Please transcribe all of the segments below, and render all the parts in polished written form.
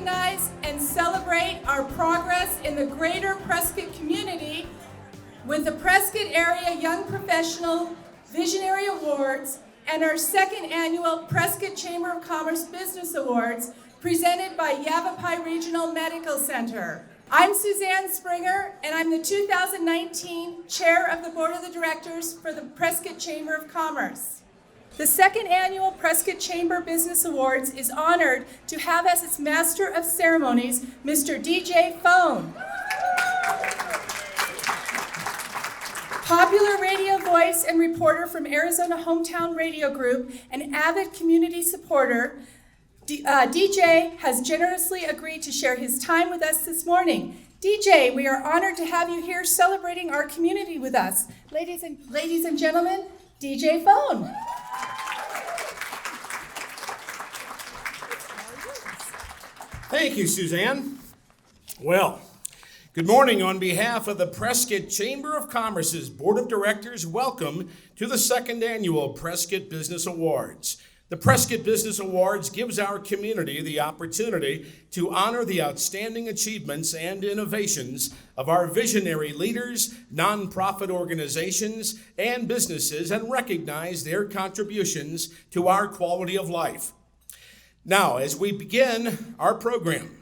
recognize and celebrate our progress in the greater Prescott community with the Prescott Area Young Professional Visionary Awards and our second annual Prescott Chamber of Commerce Business Awards presented by Yavapai Regional Medical Center. I'm Suzanne Springer, and I'm the 2019 Chair of the Board of the Directors for the Prescott Chamber of Commerce. The second annual Prescott Chamber Business Awards is honored to have as its Master of Ceremonies, Mr. DJ Phone. Popular radio voice and reporter from Arizona Hometown Radio Group and avid community supporter, DJ has generously agreed to share his time with us this morning. DJ, we are honored to have you here celebrating our community with us. Ladies and gentlemen, DJ Phone. Thank you, Suzanne. Well, good morning. On behalf of the Prescott Chamber of Commerce's Board of Directors, welcome to the second annual Prescott Business Awards. The Prescott Business Awards gives our community the opportunity to honor the outstanding achievements and innovations of our visionary leaders, nonprofit organizations, and businesses, and recognize their contributions to our quality of life. Now, as we begin our program,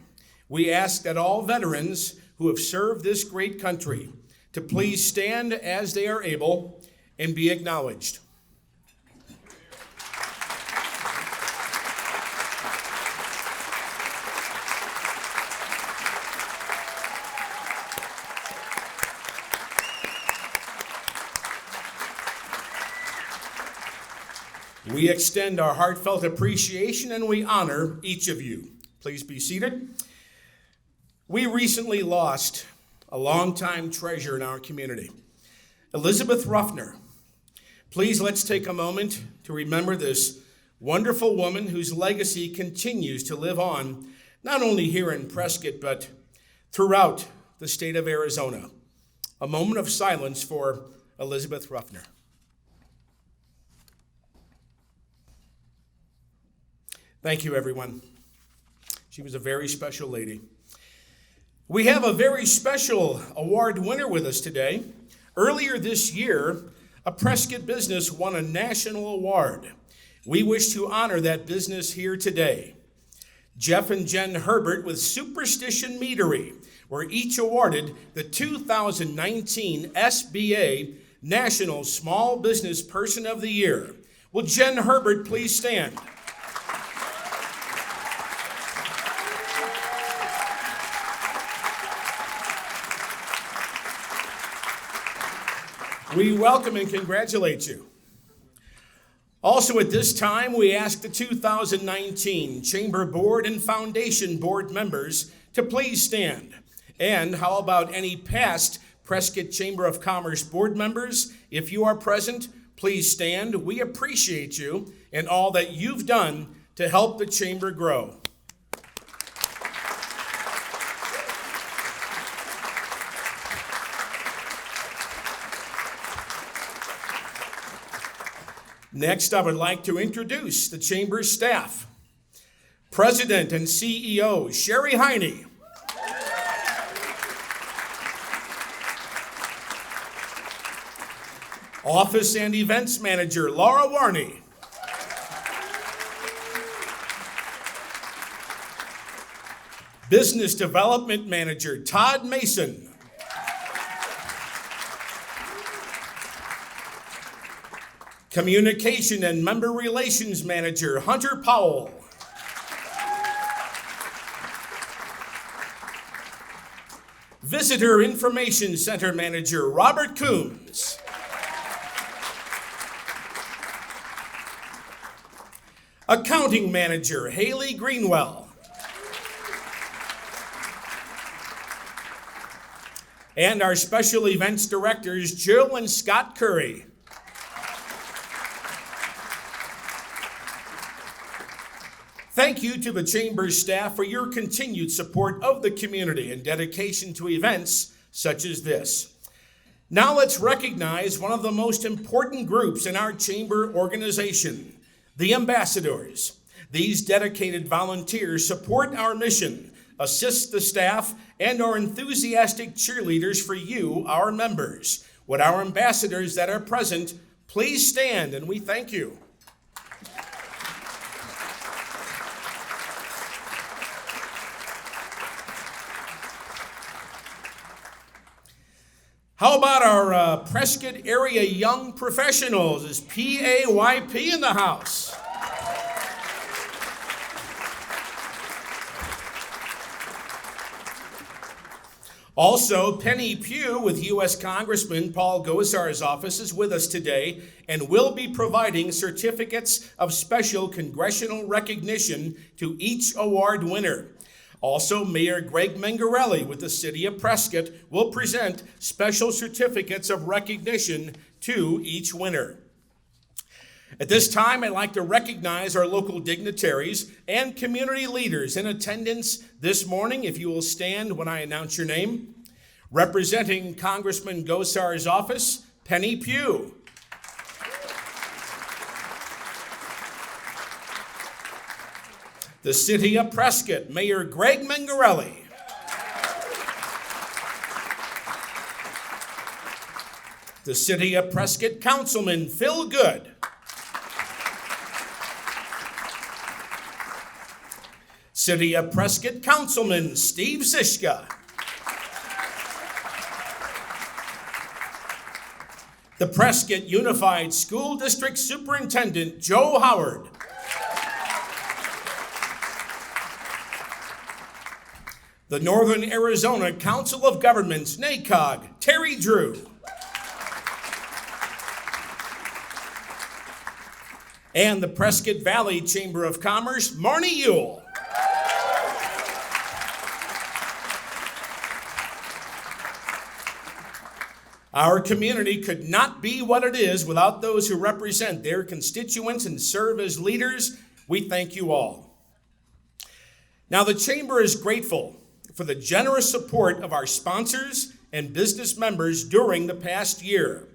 we ask that all veterans who have served this great country to please stand as they are able and be acknowledged. We extend our heartfelt appreciation and we honor each of you. Please be seated. We recently lost a longtime treasure in our community, Elizabeth Ruffner. Please let's take a moment to remember this wonderful woman whose legacy continues to live on, not only here in Prescott, but throughout the state of Arizona. A moment of silence for Elizabeth Ruffner. Thank you, everyone. She was a very special lady. We have a very special award winner with us today. Earlier this year, a Prescott business won a national award. We wish to honor that business here today. Jeff and Jen Herbert with Superstition Meadery were each awarded the 2019 SBA National Small Business Person of the Year. Will Jen Herbert please stand? We welcome and congratulate you. Also at this time, we ask the 2019 Chamber Board and Foundation Board members to please stand. And how about any past Prescott Chamber of Commerce Board members? If you are present, please stand. We appreciate you and all that you've done to help the Chamber grow. Next, I would like to introduce the Chamber's staff. President and CEO, Sherry Heine. Office and Events Manager, Laura Warney. Business Development Manager, Todd Mason. Communication and Member Relations Manager, Hunter Powell. Visitor Information Center Manager, Robert Coombs. Accounting Manager, Haley Greenwell. And our Special Events Directors, Jill and Scott Curry. Thank you to the Chamber's staff for your continued support of the community and dedication to events such as this. Now let's recognize one of the most important groups in our Chamber organization, the ambassadors. These dedicated volunteers support our mission, assist the staff, and are enthusiastic cheerleaders for you, our members. Would our ambassadors that are present please stand, and we thank you. How about our Prescott area young professionals? Is PAYP in the house? Also, Penny Pugh with U.S. Congressman Paul Gosar's office is with us today and will be providing certificates of special congressional recognition to each award winner. Also, Mayor Greg Mengarelli with the City of Prescott will present special certificates of recognition to each winner. At this time, I'd like to recognize our local dignitaries and community leaders in attendance this morning, if you will stand when I announce your name. Representing Congressman Gosar's office, Penny Pugh. The City of Prescott, Mayor Greg Mengarelli. The City of Prescott Councilman Phil Good. City of Prescott Councilman Steve Zishka. The Prescott Unified School District Superintendent Joe Howard. The Northern Arizona Council of Governments, NACOG, Terry Drew. And the Prescott Valley Chamber of Commerce, Marnie Ewell. Our community could not be what it is without those who represent their constituents and serve as leaders. We thank you all. Now, the Chamber is grateful for the generous support of our sponsors and business members during the past year.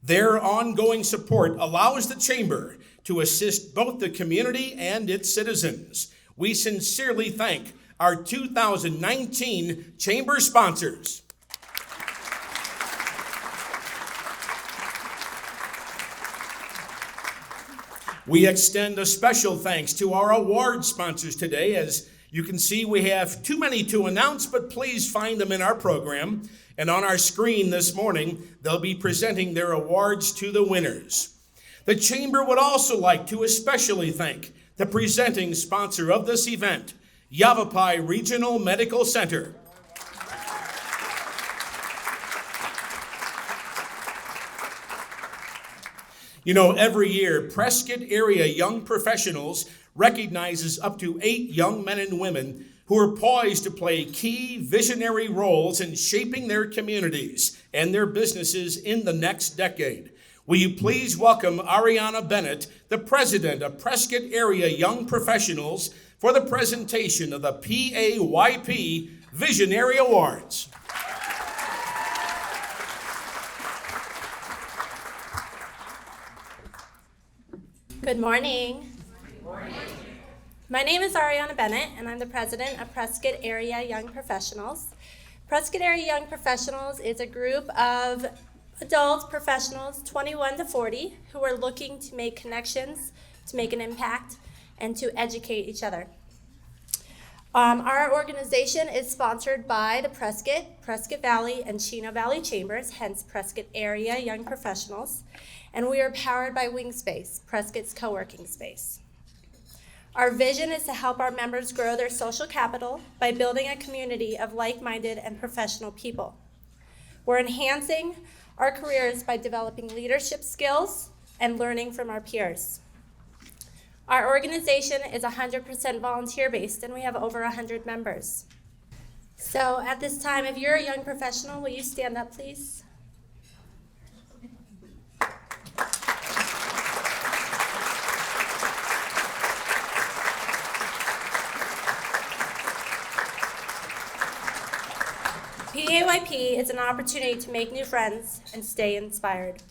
Their ongoing support allows the Chamber to assist both the community and its citizens. We sincerely thank our 2019 Chamber sponsors. We extend a special thanks to our award sponsors today. As you can see, we have too many to announce, but please find them in our program. And on our screen this morning, they'll be presenting their awards to the winners. The Chamber would also like to especially thank the presenting sponsor of this event, Yavapai Regional Medical Center. You know, every year, Prescott area young professionals recognizes up to 8 young men and women who are poised to play key visionary roles in shaping their communities and their businesses in the next decade. Will you please welcome Ariana Bennett, the president of Prescott area young professionals, for the presentation of the PAYP Visionary Awards. Good morning. Good morning. My name is Ariana Bennett, and I'm the president of Prescott Area Young Professionals. Prescott Area Young Professionals is a group of adult professionals, 21 to 40, who are looking to make connections, to make an impact, and to educate each other. Our organization is sponsored by the Prescott Valley, and Chino Valley Chambers, hence Prescott Area Young Professionals, and we are powered by WingSpace, Prescott's co-working space. Our vision is to help our members grow their social capital by building a community of like-minded and professional people. We're enhancing our careers by developing leadership skills and learning from our peers. Our organization is 100% volunteer-based, and we have over 100 members. So at this time, if you're a young professional, will you stand up, please? PAYP is an opportunity to make new friends and stay inspired,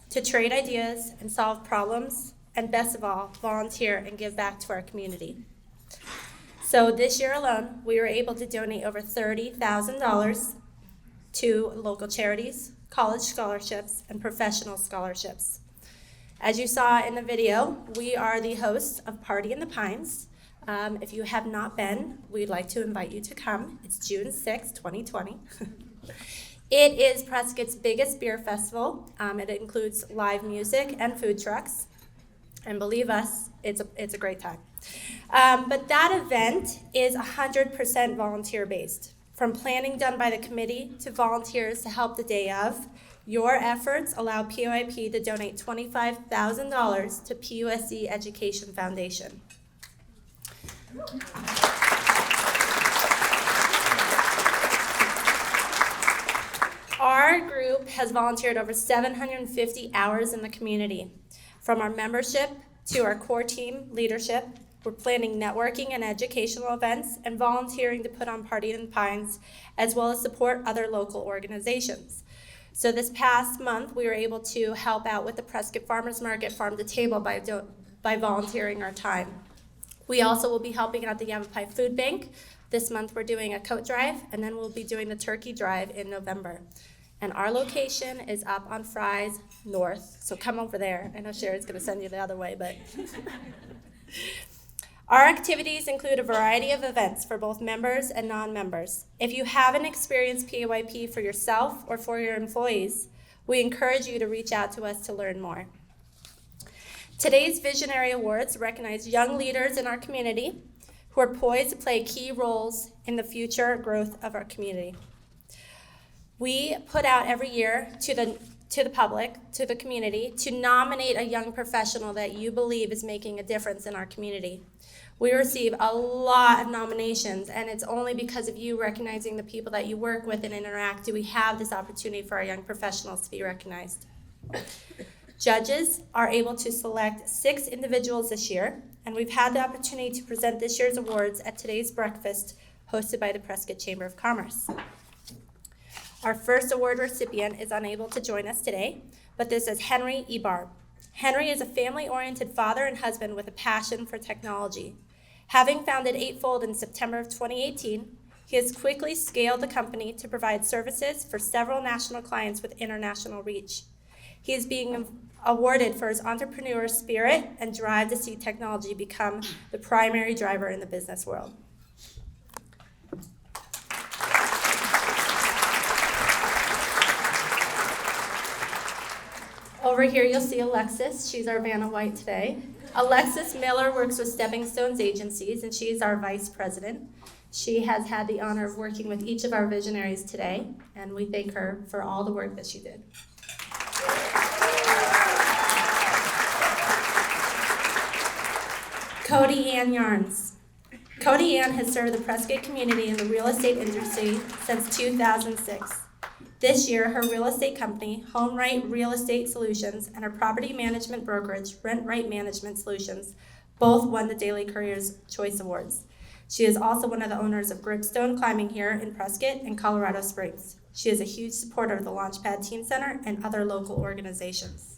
to trade ideas and solve problems and best of all, volunteer and give back to our community. So this year alone, we were able to donate over $30,000 to local charities, college scholarships, and professional scholarships. As you saw in the video, we are the hosts of Party in the Pines. If you have not been, we'd like to invite you to come. It's June 6, 2020. It is Prescott's biggest beer festival. It includes live music and food trucks. And believe us, it's a great time. But that event is 100% volunteer-based. From planning done by the committee to volunteers to help the day of, your efforts allow PYP to donate $25,000 to PUSC Education Foundation. Our group has volunteered over 750 hours in the community. From our membership to our core team leadership, we're planning networking and educational events and volunteering to put on Party in the Pines, as well as support other local organizations. So this past month, we were able to help out with the Prescott Farmers Market Farm to Table by volunteering our time. We also will be helping out the Yavapai Food Bank. This month we're doing a coat drive, and then we'll be doing the turkey drive in November. And our location is up on Fry's North, so come over there. I know Sherry's gonna send you the other way, but. Our activities include a variety of events for both members and non-members. If you haven't experienced PYP for yourself or for your employees, we encourage you to reach out to us to learn more. Today's Visionary Awards recognize young leaders in our community who are poised to play key roles in the future growth of our community. We put out every year to the public, to the community, to nominate a young professional that you believe is making a difference in our community. We receive a lot of nominations, and it's only because of you recognizing the people that you work with and interact do we have this opportunity for our young professionals to be recognized. Judges are able to select 6 individuals this year, and we've had the opportunity to present this year's awards at today's breakfast hosted by the Prescott Chamber of Commerce. Our first award recipient is unable to join us today, but this is Henry Ebar. Henry is a family-oriented father and husband with a passion for technology. Having founded Eightfold in September of 2018, he has quickly scaled the company to provide services for several national clients with international reach. He is being awarded for his entrepreneur spirit and drive to see technology become the primary driver in the business world. Over here you'll see Alexis. She's our Vanna White today. Alexis Miller works with Stepping Stones Agencies, and she's our vice president. She has had the honor of working with each of our visionaries today, and we thank her for all the work that she did. Cody Ann Yarns. Cody Ann has served the Prescott community in the real estate industry since 2006. This year, her real estate company, HomeRight Real Estate Solutions, and her property management brokerage, RentRight Management Solutions, both won the Daily Courier's Choice Awards. She is also one of the owners of Gripstone Climbing here in Prescott and Colorado Springs. She is a huge supporter of the Launchpad Teen Center and other local organizations.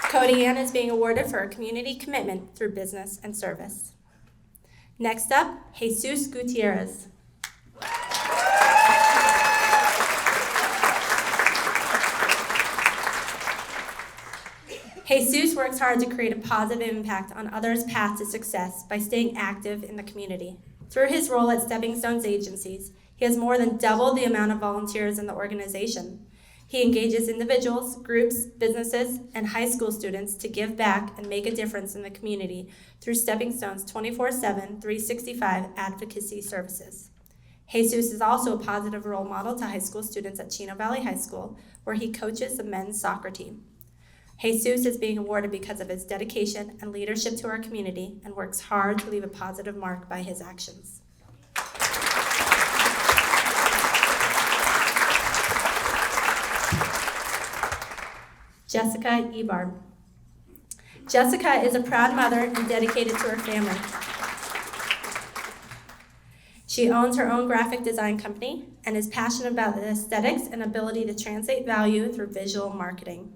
Cody Ann is being awarded for her community commitment through business and service. Next up, Jesus Gutierrez. Jesus works hard to create a positive impact on others' path to success by staying active in the community. Through his role at Stepping Stones Agencies, he has more than doubled the amount of volunteers in the organization. He engages individuals, groups, businesses, and high school students to give back and make a difference in the community through Stepping Stones 24/7, 365 advocacy services. Jesus is also a positive role model to high school students at Chino Valley High School, where he coaches the men's soccer team. Jesus is being awarded because of his dedication and leadership to our community and works hard to leave a positive mark by his actions. Jessica Ebar. Jessica is a proud mother and dedicated to her family. She owns her own graphic design company, and is passionate about the aesthetics and ability to translate value through visual marketing.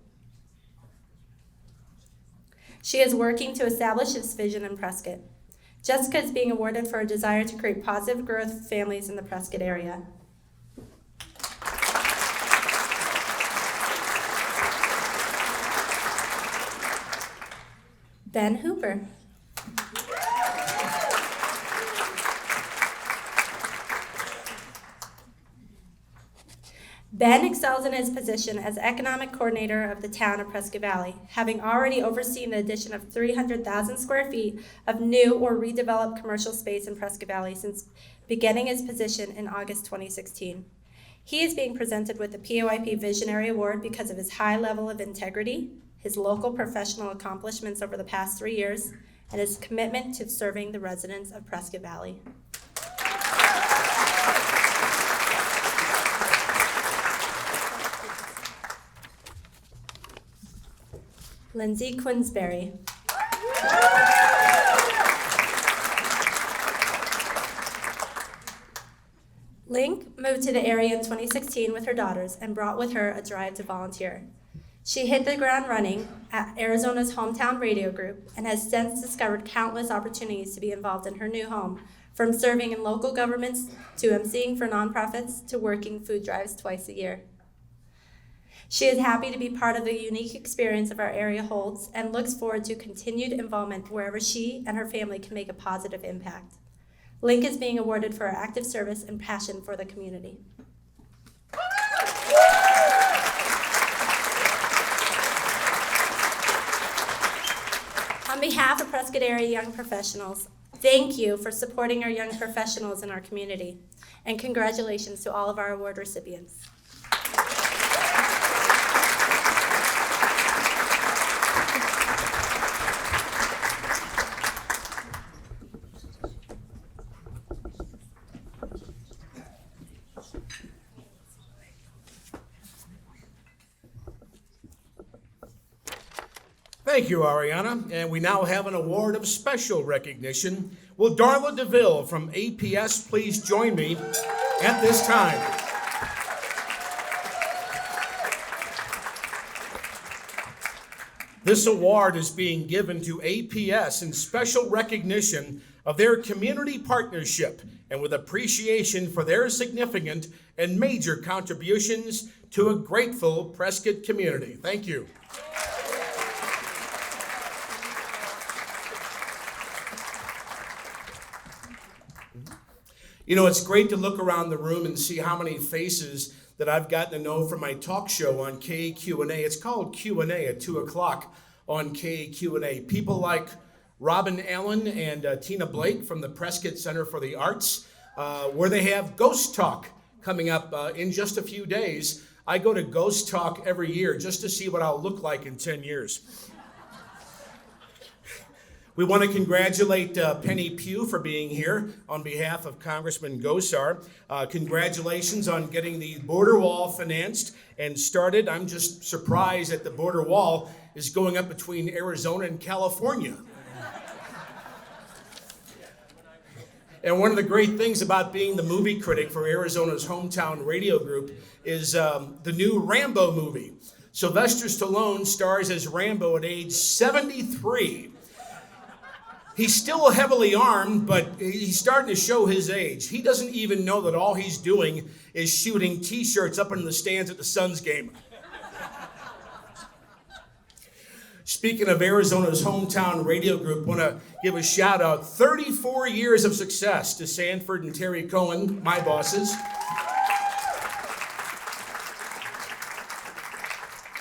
She is working to establish this vision in Prescott. Jessica is being awarded for her desire to create positive growth for families in the Prescott area. Ben Hooper. Ben excels in his position as economic coordinator of the town of Prescott Valley, having already overseen the addition of 300,000 square feet of new or redeveloped commercial space in Prescott Valley since beginning his position in August 2016. He is being presented with the POIP Visionary Award because of his high level of integrity, his local professional accomplishments over the past 3 years, and his commitment to serving the residents of Prescott Valley. Lindsay Quinsberry. Link moved to the area in 2016 with her daughters and brought with her a drive to volunteer. She hit the ground running at Arizona's hometown radio group and has since discovered countless opportunities to be involved in her new home, from serving in local governments to emceeing for nonprofits to working food drives twice a year. She is happy to be part of the unique experience of our area holds and looks forward to continued involvement wherever she and her family can make a positive impact. Link is being awarded for her active service and passion for the community. On behalf of Prescott area young professionals, thank you for supporting our young professionals in our community, and congratulations to all of our award recipients. Thank you, Ariana. And we now have an award of special recognition. Will Darla DeVille from APS please join me at this time? This award is being given to APS in special recognition of their community partnership and with appreciation for their significant and major contributions to a grateful Prescott community. Thank you. You know, it's great to look around the room and see how many faces that I've gotten to know from my talk show on KQA. It's called Q&A at 2 o'clock on KQA. People like Robin Allen and Tina Blake from the Prescott Center for the Arts, where they have Ghost Talk coming up in just a few days. I go to Ghost Talk every year just to see what I'll look like in 10 years. We want to congratulate Penny Pugh for being here on behalf of Congressman Gosar. Congratulations on getting the border wall financed and started. I'm just surprised that the border wall is going up between Arizona and California. And one of the great things about being the movie critic for Arizona's hometown radio group is the new Rambo movie. Sylvester Stallone stars as Rambo at age 73. He's still heavily armed, but he's starting to show his age. He doesn't even know that all he's doing is shooting T-shirts up in the stands at the Suns game. Speaking of Arizona's hometown radio group, want to give a shout out. 34 years of success to Sanford and Terry Cohen, my bosses.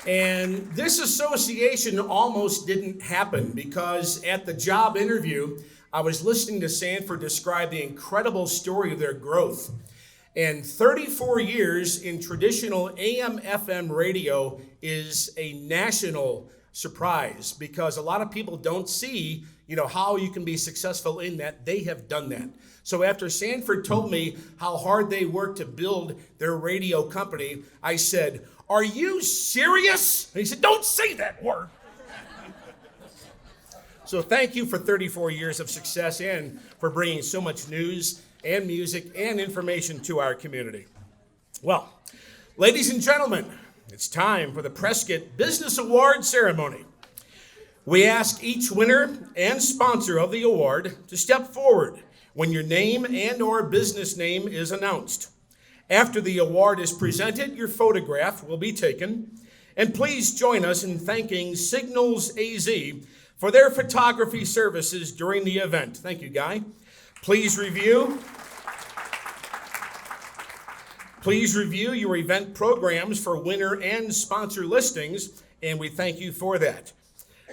And this association almost didn't happen because at the job interview, I was listening to Sanford describe the incredible story of their growth. And 34 years in traditional AM/FM radio is a national surprise because a lot of people don't see, how you can be successful in that. They have done that. So after Sanford told me how hard they worked to build their radio company, I said, "Are you serious?" And he said, "Don't say that word." So thank you for 34 years of success and for bringing so much news and music and information to our community. Well, ladies and gentlemen, it's time for the Prescott Business Award ceremony. We ask each winner and sponsor of the award to step forward when your name and or business name is announced. After the award is presented, your photograph will be taken. And please join us in thanking Signals AZ for their photography services during the event. Thank you, Guy. Please review your event programs for winner and sponsor listings, and we thank you for that.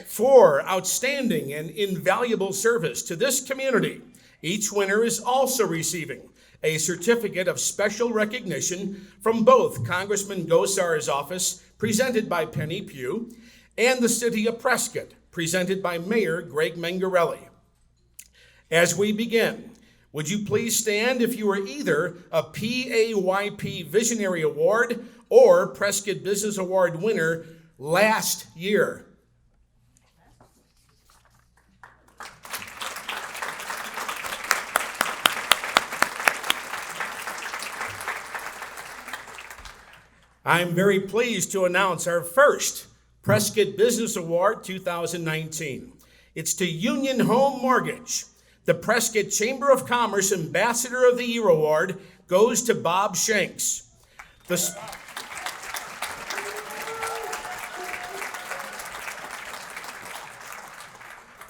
For outstanding and invaluable service to this community, each winner is also receiving a certificate of special recognition from both Congressman Gosar's office, presented by Penny Pugh, and the City of Prescott, presented by Mayor Greg Mangarelli. As we begin, would you please stand if you are either a PAYP Visionary Award or Prescott Business Award winner last year? I'm very pleased to announce our first Prescott Business Award 2019. It's to Union Home Mortgage. The Prescott Chamber of Commerce Ambassador of the Year Award goes to Bob Shanks. The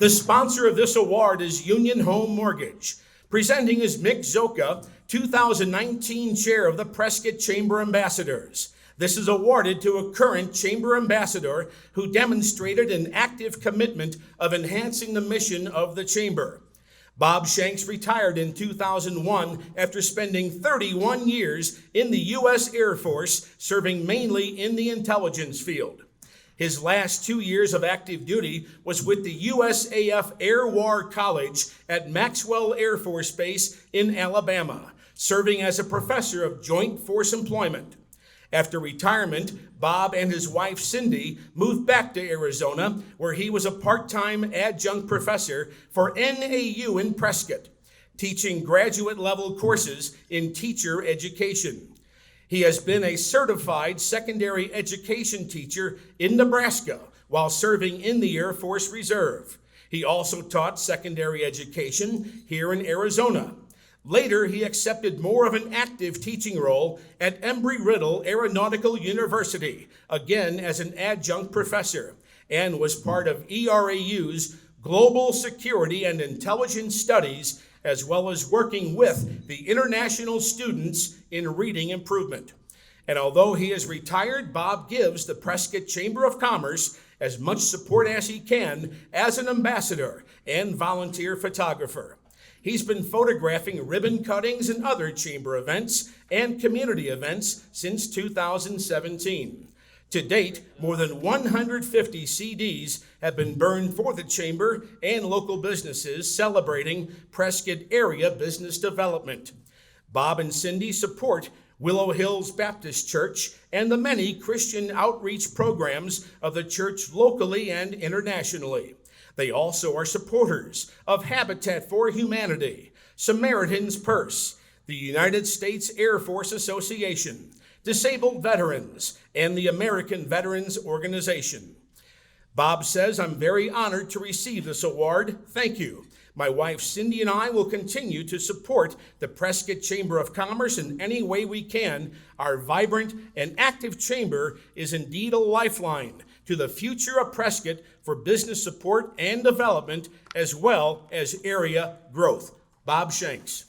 sponsor of this award is Union Home Mortgage. Presenting is Mick Zoka, 2019 Chair of the Prescott Chamber Ambassadors. This is awarded to a current Chamber Ambassador who demonstrated an active commitment of enhancing the mission of the Chamber. Bob Shanks retired in 2001 after spending 31 years in the U.S. Air Force, serving mainly in the intelligence field. His last 2 years of active duty was with the USAF Air War College at Maxwell Air Force Base in Alabama, serving as a professor of Joint Force Employment. After retirement, Bob and his wife Cindy moved back to Arizona, where he was a part-time adjunct professor for NAU in Prescott, teaching graduate-level courses in teacher education. He has been a certified secondary education teacher in Nebraska while serving in the Air Force Reserve. He also taught secondary education here in Arizona. Later, he accepted more of an active teaching role at Embry-Riddle Aeronautical University, again as an adjunct professor, and was part of ERAU's Global Security and Intelligence Studies, as well as working with the international students in reading improvement. And although he is retired, Bob gives the Prescott Chamber of Commerce as much support as he can as an ambassador and volunteer photographer. He's been photographing ribbon cuttings and other chamber events and community events since 2017. To date, more than 150 CDs have been burned for the chamber and local businesses celebrating Prescott area business development. Bob and Cindy support Willow Hills Baptist Church and the many Christian outreach programs of the church locally and internationally. They also are supporters of Habitat for Humanity, Samaritan's Purse, the United States Air Force Association, Disabled Veterans, and the American Veterans Organization. Bob says, "I'm very honored to receive this award. Thank you. My wife Cindy and I will continue to support the Prescott Chamber of Commerce in any way we can. Our vibrant and active chamber is indeed a lifeline to the future of Prescott for business support and development, as well as area growth." Bob Shanks.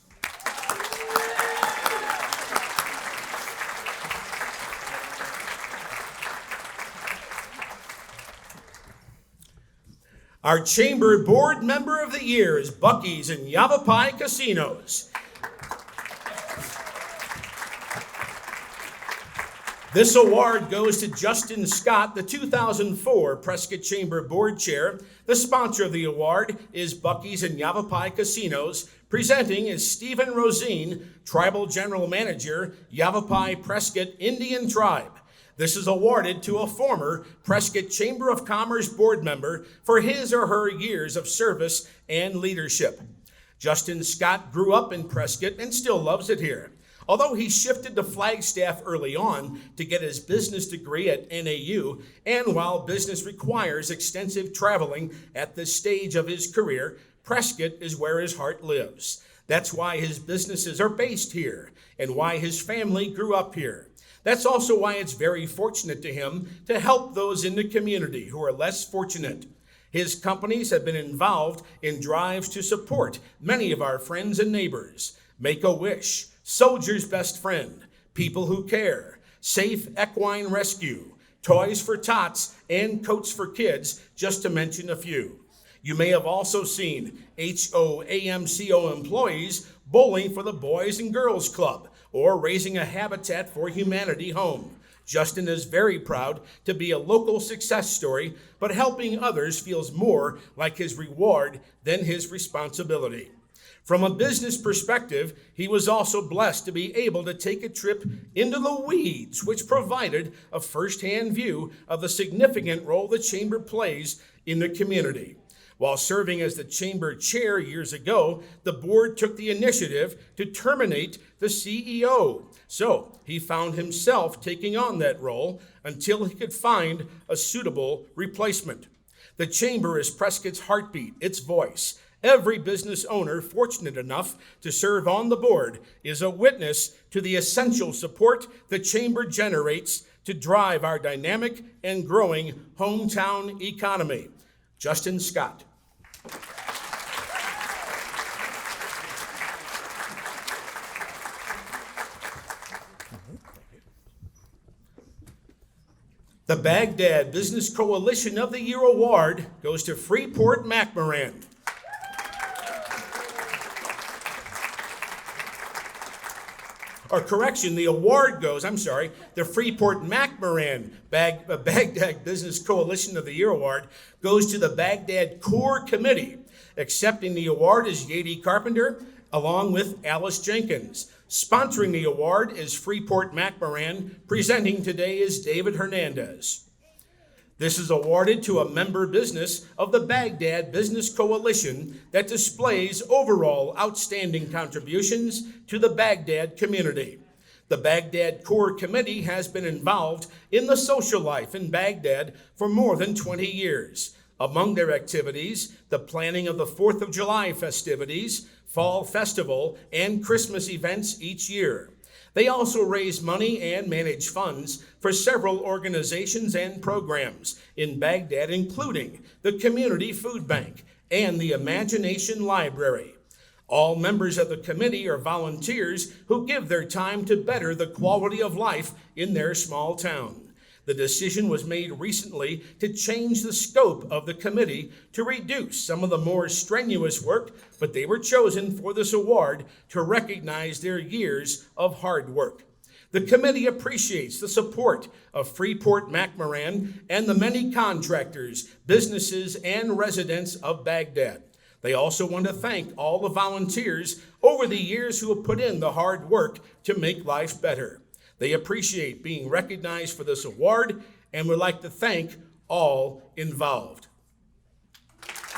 Our Chamber Board Member of the Year is Buc-ee's and Yavapai Casinos. This award goes to Justin Scott, the 2004 Prescott Chamber Board Chair. The sponsor of the award is Buc-ee's and Yavapai Casinos. Presenting is Stephen Rosine, Tribal General Manager, Yavapai Prescott Indian Tribe. This is awarded to a former Prescott Chamber of Commerce board member for his or her years of service and leadership. Justin Scott grew up in Prescott and still loves it here. Although he shifted to Flagstaff early on to get his business degree at NAU, and while business requires extensive traveling at this stage of his career, Prescott is where his heart lives. That's why his businesses are based here, and why his family grew up here. That's also why it's very fortunate to him to help those in the community who are less fortunate. His companies have been involved in drives to support many of our friends and neighbors. Make-A-Wish, Soldier's Best Friend, People Who Care, Safe Equine Rescue, Toys for Tots, and Coats for Kids, just to mention a few. You may have also seen HOAMCO employees bowling for the Boys and Girls Club or raising a Habitat for Humanity home. Justin is very proud to be a local success story, but helping others feels more like his reward than his responsibility. From a business perspective, he was also blessed to be able to take a trip into the weeds, which provided a firsthand view of the significant role the chamber plays in the community. While serving as the chamber chair years ago, the board took the initiative to terminate the CEO. So he found himself taking on that role until he could find a suitable replacement. The chamber is Prescott's heartbeat, its voice. Every business owner fortunate enough to serve on the board is a witness to the essential support the chamber generates to drive our dynamic and growing hometown economy. Justin Scott. The Baghdad Business Coalition of the Year Award goes to Freeport-McMoran. The award goes, the Freeport-McMoran Baghdad Business Coalition of the Year Award goes to the Baghdad Core Committee. Accepting the award is Yadi Carpenter, along with Alice Jenkins. Sponsoring the award is Freeport-McMoran. Presenting today is David Hernandez. This is awarded to a member business of the Baghdad Business Coalition that displays overall outstanding contributions to the Baghdad community. The Baghdad Core Committee has been involved in the social life in Baghdad for more than 20 years. Among their activities, the planning of the 4th of July festivities, Fall Festival, and Christmas events each year. They also raise money and manage funds for several organizations and programs in Baghdad, including the Community Food Bank and the Imagination Library. All members of the committee are volunteers who give their time to better the quality of life in their small town. The decision was made recently to change the scope of the committee to reduce some of the more strenuous work, but they were chosen for this award to recognize their years of hard work. The committee appreciates the support of Freeport-McMoran and the many contractors, businesses, and residents of Baghdad. They also want to thank all the volunteers over the years who have put in the hard work to make life better. They appreciate being recognized for this award and would like to thank all involved.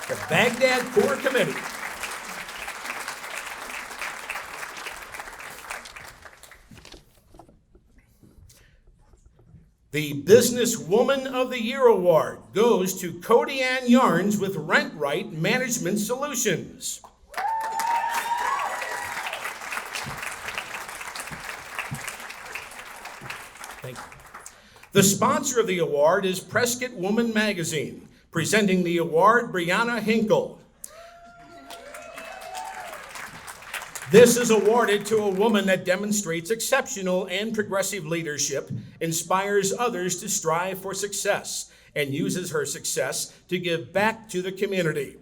The Baghdad Core Committee. The Businesswoman of the Year Award goes to Cody Ann Yarns with RentRight Management Solutions. Thank you. The sponsor of the award is Prescott Woman Magazine. Presenting the award, Brianna Hinkle. This is awarded to a woman that demonstrates exceptional and progressive leadership, inspires others to strive for success, and uses her success to give back to the community.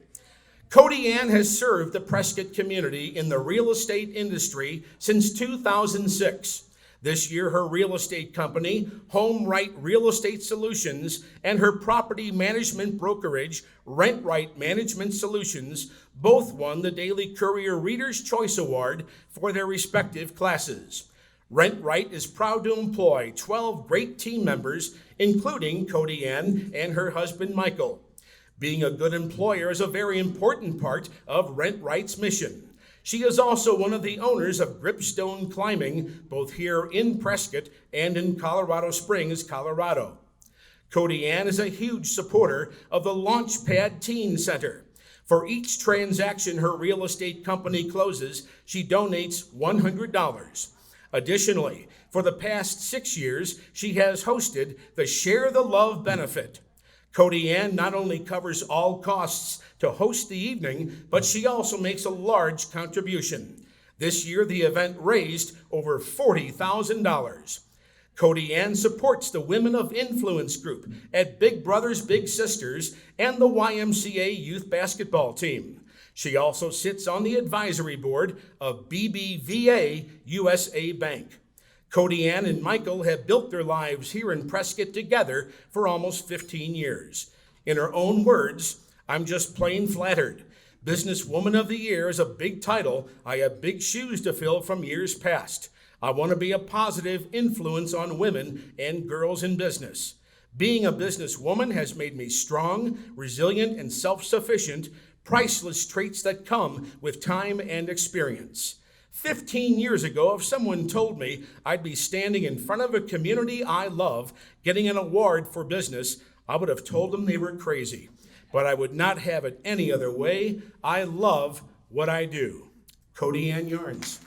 Cody Ann has served the Prescott community in the real estate industry since 2006. This year, her real estate company, HomeRight Real Estate Solutions, and her property management brokerage, RentRight Management Solutions, both won the Daily Courier Reader's Choice Award for their respective classes. RentRight is proud to employ 12 great team members, including Cody Ann and her husband, Michael. Being a good employer is a very important part of RentRight's mission. She is also one of the owners of Gripstone Climbing, both here in Prescott and in Colorado Springs, Colorado. Cody Ann is a huge supporter of the Launchpad Teen Center. For each transaction her real estate company closes, she donates $100. Additionally, for the past 6 years, she has hosted the Share the Love benefit. Cody Ann not only covers all costs to host the evening, but she also makes a large contribution. This year, the event raised over $40,000. Cody Ann supports the Women of Influence group at Big Brothers Big Sisters and the YMCA youth basketball team. She also sits on the advisory board of BBVA USA Bank. Cody Ann and Michael have built their lives here in Prescott together for almost 15 years. In her own words, "I'm just plain flattered. Businesswoman of the Year is a big title. I have big shoes to fill from years past. I want to be a positive influence on women and girls in business. Being a businesswoman has made me strong, resilient, and self-sufficient, priceless traits that come with time and experience. 15 years ago, if someone told me I'd be standing in front of a community I love, getting an award for business, I would have told them they were crazy. But I would not have it any other way. I love what I do." Cody Ann Yarns.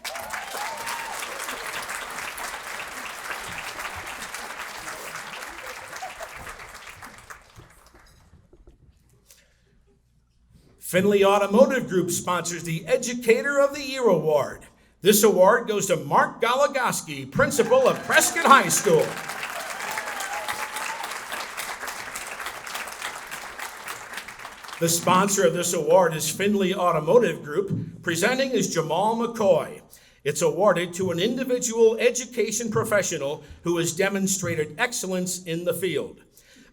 Findlay Automotive Group sponsors the Educator of the Year Award. This award goes to Mark Goligoski, principal of Prescott High School. The sponsor of this award is Findlay Automotive Group. Presenting is Jamal McCoy. It's awarded to an individual education professional who has demonstrated excellence in the field.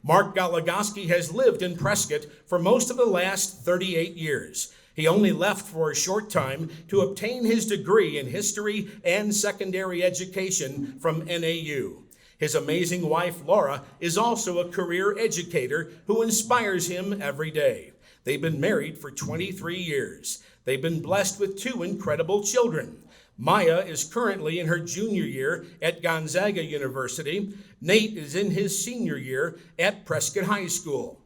Mark Goligoski has lived in Prescott for most of the last 38 years. He only left for a short time to obtain his degree in history and secondary education from NAU. His amazing wife, Laura, is also a career educator who inspires him every day. They've been married for 23 years. They've been blessed with 2 incredible children. Maya is currently in her junior year at Gonzaga University. Nate is in his senior year at Prescott High School.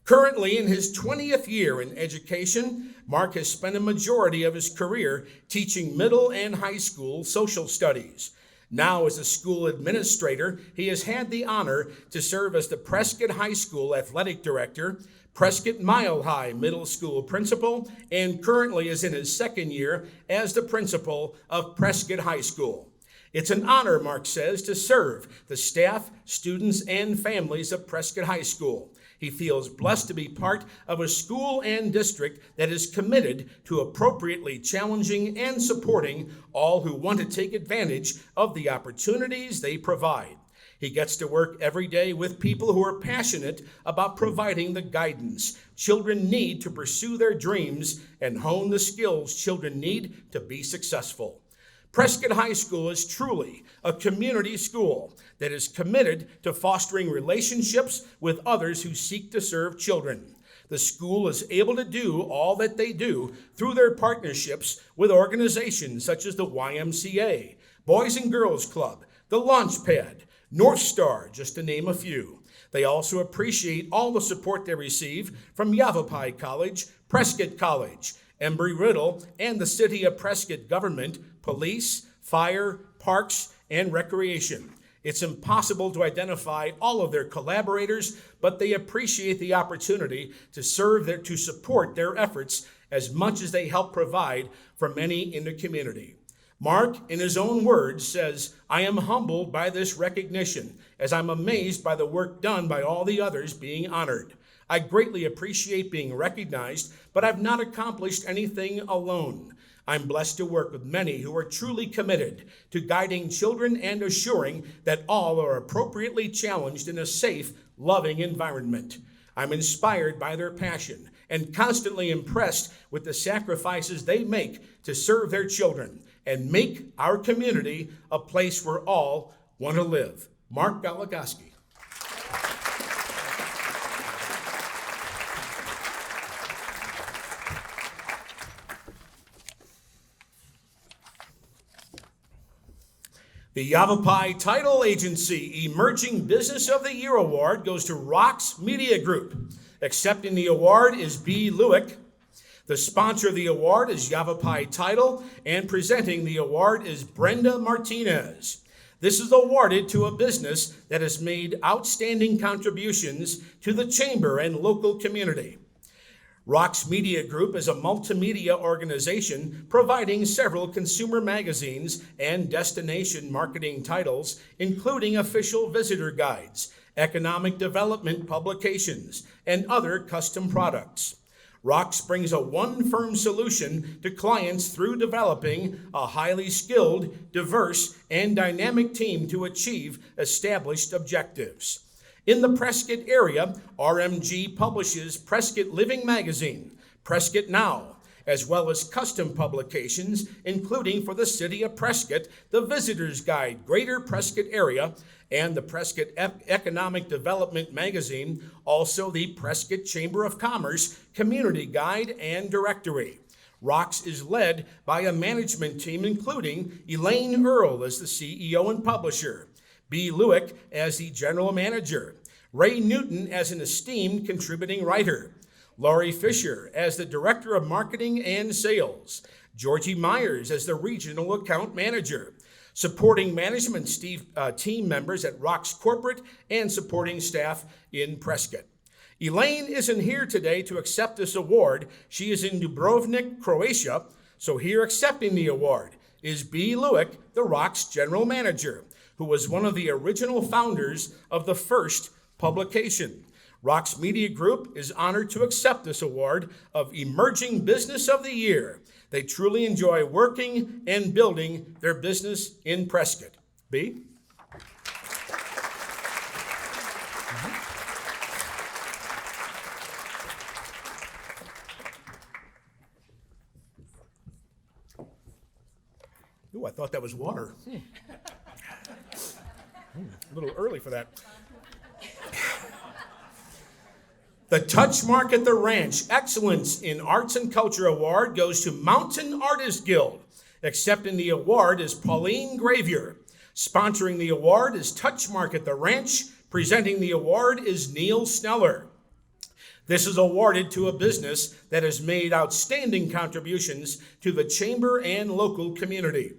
Currently in his 20th year in education, Mark has spent a majority of his career teaching middle and high school social studies. Now, as a school administrator, he has had the honor to serve as the Prescott High School athletic director, Prescott Mile High Middle School principal, and currently is in his 2nd year as the principal of Prescott High School. It's an honor, Mark says, to serve the staff, students, and families of Prescott High School. He feels blessed to be part of a school and district that is committed to appropriately challenging and supporting all who want to take advantage of the opportunities they provide. He gets to work every day with people who are passionate about providing the guidance children need to pursue their dreams and hone the skills children need to be successful. Prescott High School is truly a community school that is committed to fostering relationships with others who seek to serve children. The school is able to do all that they do through their partnerships with organizations such as the YMCA, Boys and Girls Club, the Launchpad, North Star, just to name a few. They also appreciate all the support they receive from Yavapai College, Prescott College, Embry-Riddle, and the City of Prescott government, police, fire, parks, and recreation. It's impossible to identify all of their collaborators, but they appreciate the opportunity to support their efforts as much as they help provide for many in the community. Mark, in his own words, says, "I am humbled by this recognition, as I'm amazed by the work done by all the others being honored. I greatly appreciate being recognized, but I've not accomplished anything alone. I'm blessed to work with many who are truly committed to guiding children and assuring that all are appropriately challenged in a safe, loving environment. I'm inspired by their passion and constantly impressed with the sacrifices they make to serve their children and make our community a place where all want to live." Mark Goligoski. The Yavapai Title Agency Emerging Business of the Year Award goes to Rox Media Group. Accepting the award is B. Lewick. The sponsor of the award is Yavapai Title, and presenting the award is Brenda Martinez. This is awarded to a business that has made outstanding contributions to the chamber and local community. Rox Media Group is a multimedia organization providing several consumer magazines and destination marketing titles, including official visitor guides, economic development publications, and other custom products. Rox brings a one-firm solution to clients through developing a highly skilled, diverse, and dynamic team to achieve established objectives. In the Prescott area, RMG publishes Prescott Living Magazine, Prescott Now, as well as custom publications, including for the city of Prescott, the Visitor's Guide, Greater Prescott Area, and the Prescott Economic Development Magazine, also the Prescott Chamber of Commerce Community Guide and Directory. Rox is led by a management team including Elaine Earle as the CEO and publisher, B. Lewick as the general manager, Ray Newton as an esteemed contributing writer, Laurie Fisher as the director of marketing and sales, Georgie Myers as the regional account manager, supporting management team members at Rox Corporate, and supporting staff in Prescott. Elaine isn't here today to accept this award. She is in Dubrovnik, Croatia, so here accepting the award is B. Lewick, the Rox general manager, who was one of the original founders of the first publication. Rox Media Group is honored to accept this award of Emerging Business of the Year. They truly enjoy working and building their business in Prescott. B? Ooh, I thought that was water. A little early for that. The Touch Mark at the Ranch Excellence in Arts and Culture Award goes to Mountain Artist Guild. Accepting the award is Pauline Gravier. Sponsoring the award is Touch Mark at the Ranch. Presenting the award is Neil Sneller. This is awarded to a business that has made outstanding contributions to the chamber and local community.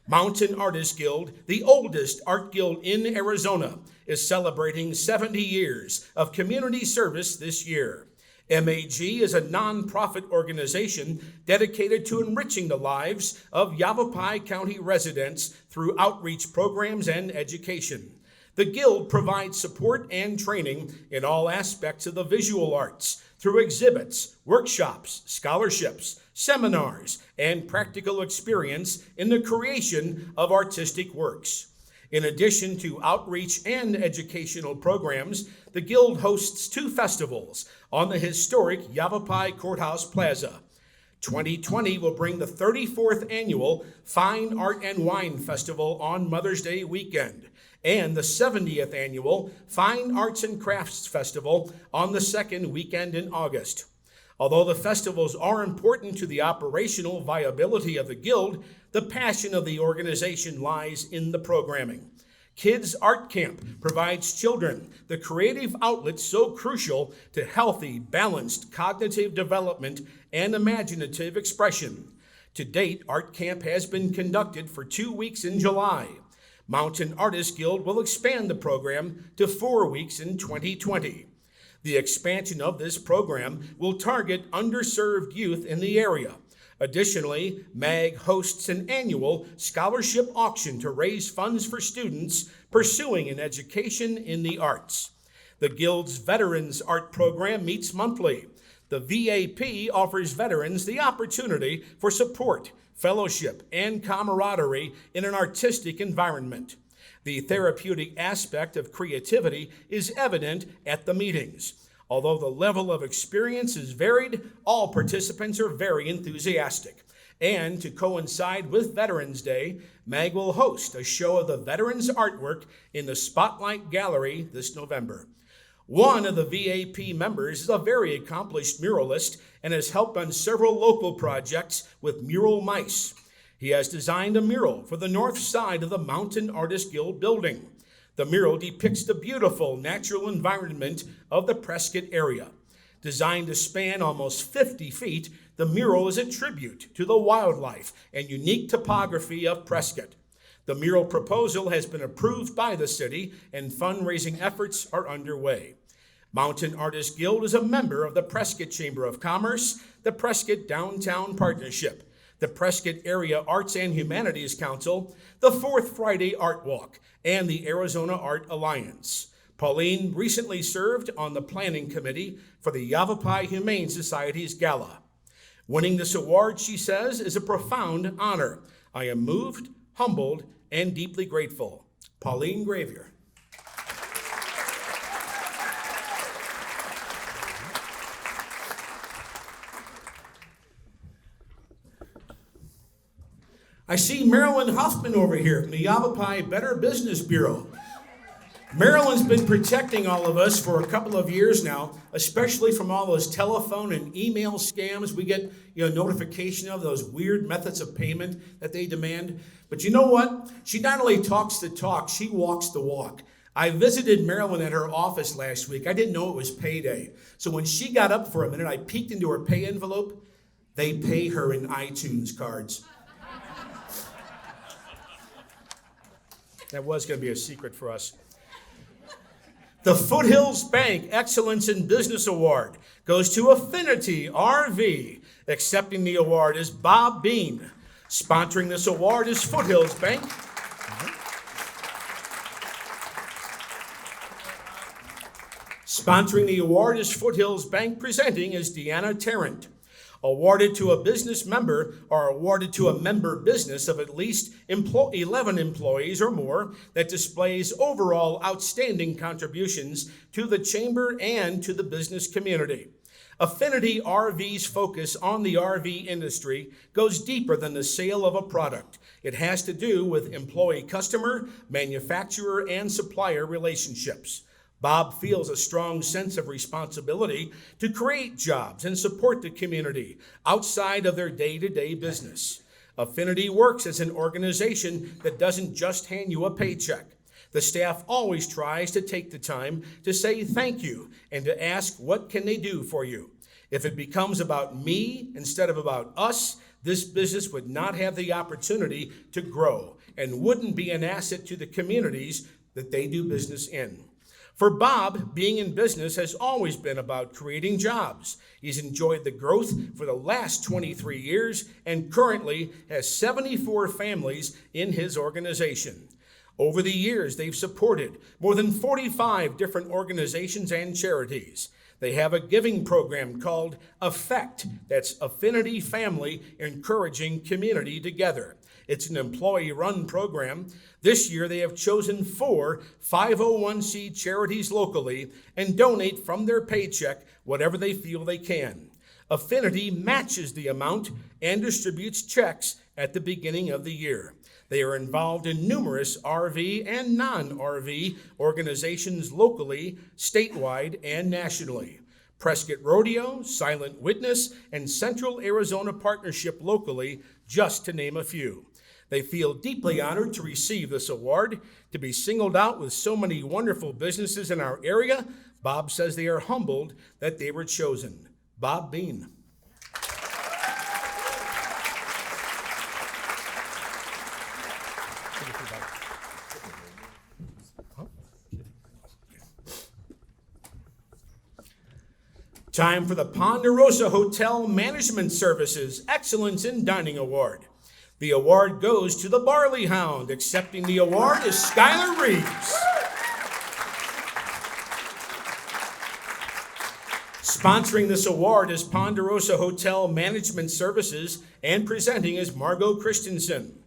Mountain Artist Guild, the oldest art guild in Arizona, is celebrating 70 years of community service this year. MAG is a nonprofit organization dedicated to enriching the lives of Yavapai County residents through outreach programs and education. The Guild provides support and training in all aspects of the visual arts through exhibits, workshops, scholarships, seminars, and practical experience in the creation of artistic works. In addition to outreach and educational programs, the Guild hosts 2 festivals on the historic Yavapai Courthouse Plaza. 2020 will bring the 34th annual Fine Art and Wine Festival on Mother's Day weekend, and the 70th annual Fine Arts and Crafts Festival on the second weekend in August. Although the festivals are important to the operational viability of the Guild, the passion of the organization lies in the programming. Kids Art Camp provides children the creative outlet so crucial to healthy, balanced cognitive development and imaginative expression. To date, Art Camp has been conducted for 2 weeks in July. Mountain Artist Guild will expand the program to 4 weeks in 2020. The expansion of this program will target underserved youth in the area. Additionally, MAG hosts an annual scholarship auction to raise funds for students pursuing an education in the arts. The Guild's Veterans Art Program meets monthly. The VAP offers veterans the opportunity for support, fellowship, and camaraderie in an artistic environment. The therapeutic aspect of creativity is evident at the meetings. Although the level of experience is varied, all participants are very enthusiastic. And to coincide with Veterans Day, MAG will host a show of the veterans' artwork in the Spotlight Gallery this November. One of the VAP members is a very accomplished muralist and has helped on several local projects with mural mice. He has designed a mural for the north side of the Mountain Artist Guild building. The mural depicts the beautiful natural environment of the Prescott area. Designed to span almost 50 feet, the mural is a tribute to the wildlife and unique topography of Prescott. The mural proposal has been approved by the city, and fundraising efforts are underway. Mountain Artist Guild is a member of the Prescott Chamber of Commerce, the Prescott Downtown Partnership, the Prescott Area Arts and Humanities Council, the Fourth Friday Art Walk, and the Arizona Art Alliance. Pauline recently served on the planning committee for the Yavapai Humane Society's gala. Winning this award, she says, is a profound honor. I am moved, humbled, and deeply grateful. Pauline Gravier. I see Marilyn Huffman over here from the Yavapai Better Business Bureau. Marilyn's been protecting all of us for a couple of years now, especially from all those telephone and email scams we get notification of, those weird methods of payment that they demand. But you know what? She not only talks the talk, she walks the walk. I visited Marilyn at her office last week. I didn't know it was payday. So when she got up for a minute, I peeked into her pay envelope. They pay her in iTunes cards. That was going to be a secret for us. The Foothills Bank Excellence in Business Award goes to Affinity RV. Accepting the award is Bob Bean. Sponsoring this award is Foothills Bank. Sponsoring the award is Foothills Bank. Presenting is Deanna Tarrant. Awarded to a business member or awarded to a member business of at least 11 employees or more that displays overall outstanding contributions to the chamber and to the business community. Affinity RV's focus on the RV industry goes deeper than the sale of a product. It has to do with employee-customer, manufacturer, and supplier relationships. Bob feels a strong sense of responsibility to create jobs and support the community outside of their day-to-day business. Affinity works as an organization that doesn't just hand you a paycheck. The staff always tries to take the time to say thank you and to ask what can they do for you. If it becomes about me instead of about us, this business would not have the opportunity to grow and wouldn't be an asset to the communities that they do business in. For Bob, being in business has always been about creating jobs. He's enjoyed the growth for the last 23 years and currently has 74 families in his organization. Over the years, they've supported more than 45 different organizations and charities. They have a giving program called Affect, that's Affinity Family Encouraging Community Together. It's an employee-run program. This year, they have chosen 4 501c charities locally and donate from their paycheck whatever they feel they can. Affinity matches the amount and distributes checks at the beginning of the year. They are involved in numerous RV and non-RV organizations locally, statewide, and nationally. Prescott Rodeo, Silent Witness, and Central Arizona Partnership locally, just to name a few. They feel deeply honored to receive this award. To be singled out with so many wonderful businesses in our area, Bob says they are humbled that they were chosen. Bob Bean. Time for the Ponderosa Hotel Management Services Excellence in Dining Award. The award goes to the Barley Hound. Accepting the award is Skylar Reeves. Sponsoring this award is Ponderosa Hotel Management Services, and presenting is Margot Christensen.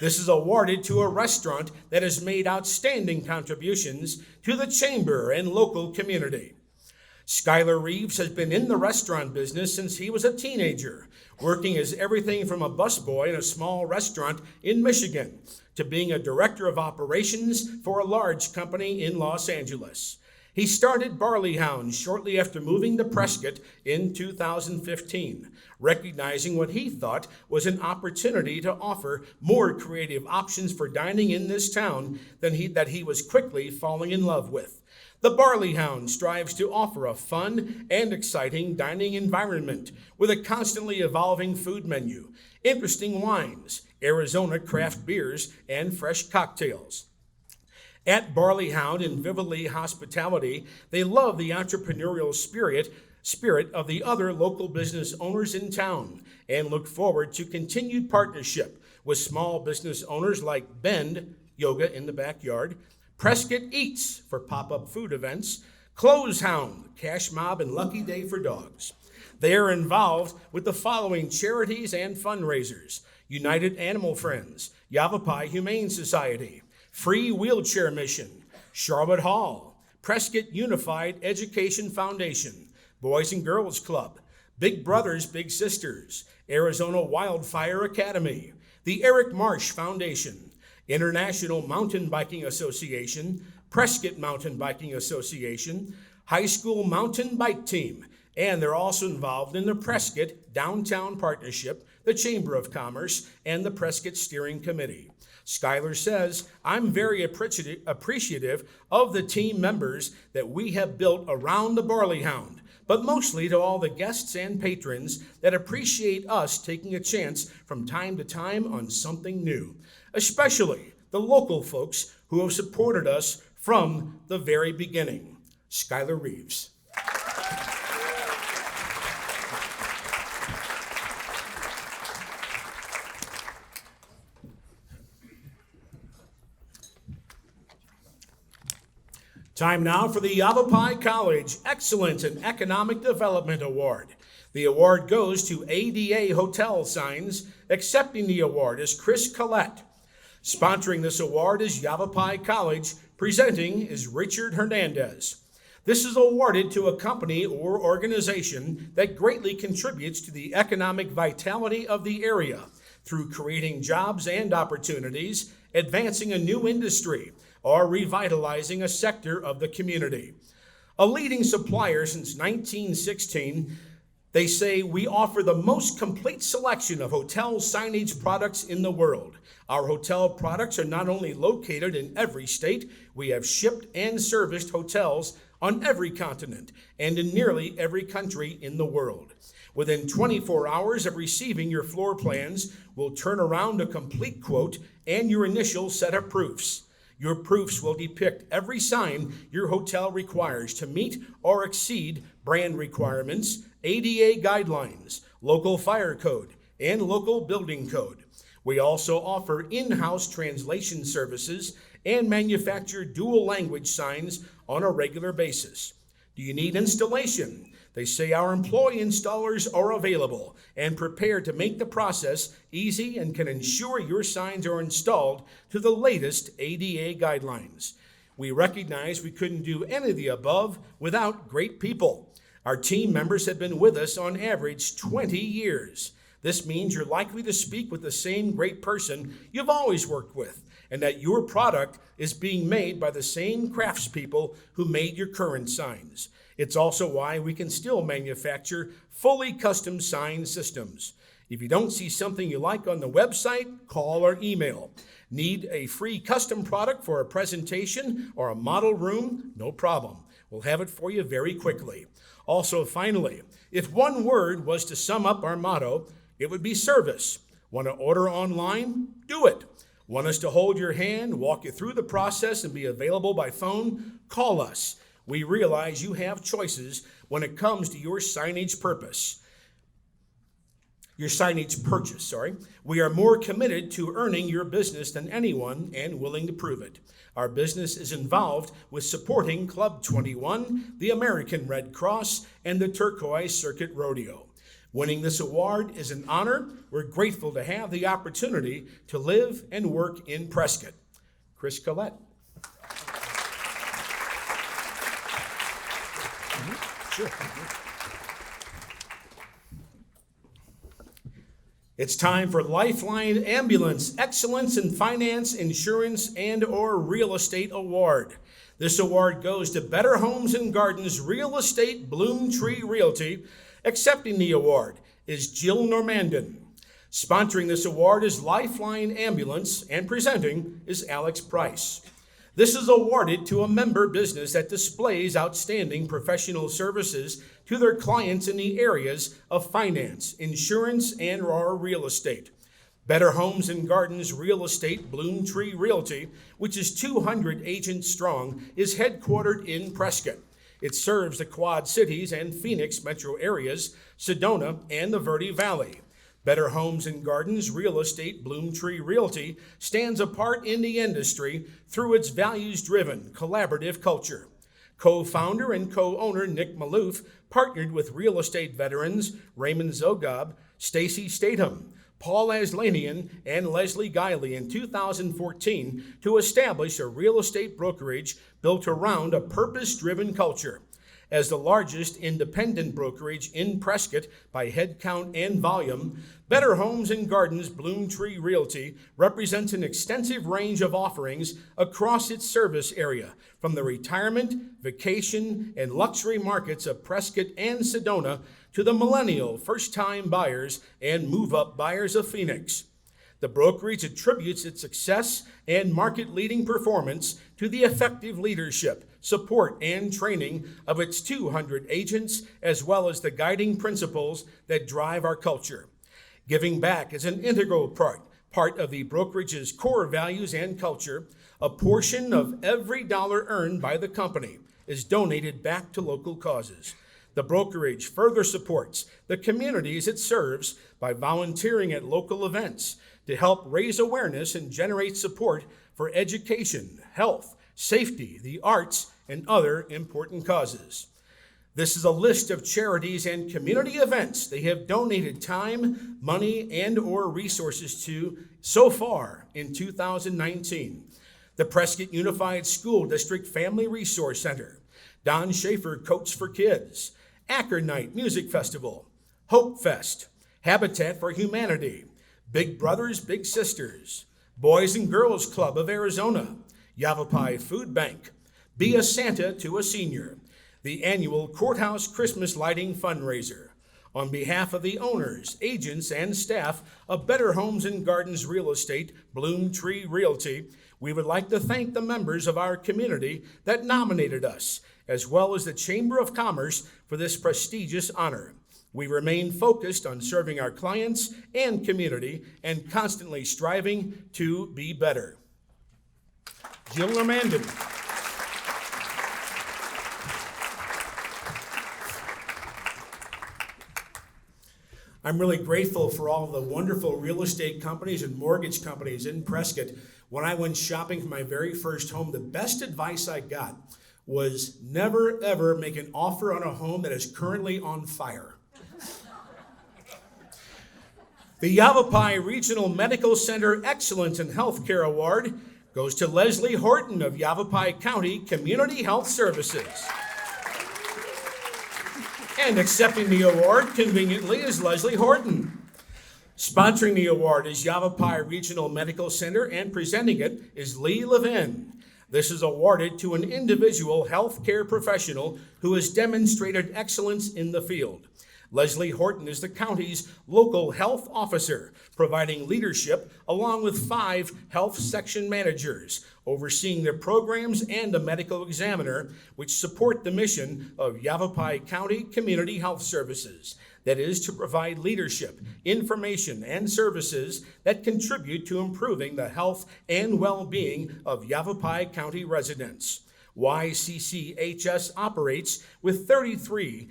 This is awarded to a restaurant that has made outstanding contributions to the chamber and local community. Skylar Reeves has been in the restaurant business since he was a teenager, working as everything from a busboy in a small restaurant in Michigan to being a director of operations for a large company in Los Angeles. He started Barley Hound shortly after moving to Prescott in 2015, recognizing what he thought was an opportunity to offer more creative options for dining in this town that he was quickly falling in love with. The Barley Hound strives to offer a fun and exciting dining environment with a constantly evolving food menu, interesting wines, Arizona craft beers, and fresh cocktails. At Barley Hound and Vividly Hospitality, they love the entrepreneurial spirit of the other local business owners in town and look forward to continued partnership with small business owners like Bend, yoga in the backyard, Prescott Eats for pop-up food events, Clothes Hound, Cash Mob, and Lucky Day for dogs. They are involved with the following charities and fundraisers: United Animal Friends, Yavapai Humane Society, Free Wheelchair Mission, Charlotte Hall, Prescott Unified Education Foundation, Boys and Girls Club, Big Brothers Big Sisters, Arizona Wildfire Academy, the Eric Marsh Foundation, International Mountain Biking Association, Prescott Mountain Biking Association, High School Mountain Bike Team, and they're also involved in the Prescott Downtown Partnership, the Chamber of Commerce, and the Prescott Steering Committee. Skylar says, "I'm very appreciative of the team members that we have built around the Barley Hound, but mostly to all the guests and patrons that appreciate us taking a chance from time to time on something new, especially the local folks who have supported us from the very beginning." Skylar Reeves. Time now for the Yavapai College Excellence in Economic Development Award. The award goes to ADA Hotel Signs. Accepting the award is Chris Collette. Sponsoring this award is Yavapai College. Presenting is Richard Hernandez. This is awarded to a company or organization that greatly contributes to the economic vitality of the area through creating jobs and opportunities, advancing a new industry, or revitalizing a sector of the community. A leading supplier since 1916, they say we offer the most complete selection of hotel signage products in the world. Our hotel products are not only located in every state, we have shipped and serviced hotels on every continent and in nearly every country in the world. Within 24 hours of receiving your floor plans, we'll turn around a complete quote and your initial set of proofs. Your proofs will depict every sign your hotel requires to meet or exceed brand requirements, ADA guidelines, local fire code, and local building code. We also offer in-house translation services and manufacture dual language signs on a regular basis. Do you need installation? They say our employee installers are available and prepared to make the process easy and can ensure your signs are installed to the latest ADA guidelines. We recognize we couldn't do any of the above without great people. Our team members have been with us on average 20 years. This means you're likely to speak with the same great person you've always worked with, and that your product is being made by the same craftspeople who made your current signs. It's also why we can still manufacture fully custom sign systems. If you don't see something you like on the website, call or email. Need a free custom product for a presentation or a model room? No problem. We'll have it for you very quickly. Also, finally, if one word was to sum up our motto, it would be service. Want to order online? Do it. Want us to hold your hand, walk you through the process, and be available by phone? Call us. We realize you have choices when it comes to your signage purchase. We are more committed to earning your business than anyone and willing to prove it. Our business is involved with supporting Club 21, the American Red Cross, and the Turquoise Circuit Rodeo. Winning this award is an honor. We're grateful to have the opportunity to live and work in Prescott. Chris Collette. Sure. It's time for Lifeline Ambulance Excellence in Finance, Insurance, and/or Real Estate Award. This award goes to Better Homes and Gardens Real Estate Bloom Tree Realty. Accepting the award is Jill Normandin. Sponsoring this award is Lifeline Ambulance, and presenting is Alex Price. This is awarded to a member business that displays outstanding professional services to their clients in the areas of finance, insurance, and/or real estate. Better Homes and Gardens Real Estate Bloom Tree Realty, which is 200 agents strong, is headquartered in Prescott. It serves the Quad Cities and Phoenix metro areas, Sedona, and the Verde Valley. Better Homes and Gardens Real Estate Bloom Tree Realty stands apart in the industry through its values-driven, collaborative culture. Co-founder and co-owner Nick Maloof partnered with real estate veterans Raymond Zogob, Stacy Statham, Paul Aslanian, and Leslie Guiley in 2014 to establish a real estate brokerage built around a purpose-driven culture. As the largest independent brokerage in Prescott by head count and volume, Better Homes and Gardens Bloom Tree Realty represents an extensive range of offerings across its service area, from the retirement, vacation, and luxury markets of Prescott and Sedona to the millennial first-time buyers and move-up buyers of Phoenix. The brokerage attributes its success and market-leading performance to the effective leadership, support, and training of its 200 agents, as well as the guiding principles that drive our culture. Giving back is an integral part of the brokerage's core values and culture. A portion of every dollar earned by the company is donated back to local causes. The brokerage further supports the communities it serves by volunteering at local events to help raise awareness and generate support for education, health, safety, the arts, and other important causes. This is a list of charities and community events they have donated time, money, and/or resources to so far in 2019. The Prescott Unified School District Family Resource Center, Don Schaefer Coach for Kids, Acker Night Music Festival, Hope Fest, Habitat for Humanity, Big Brothers Big Sisters, Boys and Girls Club of Arizona, Yavapai Food Bank, Be a Santa to a Senior, the annual Courthouse Christmas Lighting Fundraiser. On behalf of the owners, agents, and staff of Better Homes and Gardens Real Estate, Bloom Tree Realty, we would like to thank the members of our community that nominated us, as well as the Chamber of Commerce for this prestigious honor. We remain focused on serving our clients and community and constantly striving to be better. Jill Normandin. I'm really grateful for all of the wonderful real estate companies and mortgage companies in Prescott. When I went shopping for my very first home, the best advice I got was never, ever make an offer on a home that is currently on fire. The Yavapai Regional Medical Center Excellence in Healthcare Award goes to Leslie Horton of Yavapai County Community Health Services. And accepting the award, conveniently, is Leslie Horton. Sponsoring the award is Yavapai Regional Medical Center, and presenting it is Lee Levin. This is awarded to an individual healthcare professional who has demonstrated excellence in the field. Leslie Horton is the county's local health officer, providing leadership along with 5 health section managers, overseeing their programs, and a medical examiner, which support the mission of Yavapai County Community Health Services. That is to provide leadership, information, and services that contribute to improving the health and well-being of Yavapai County residents. YCCHS operates with 33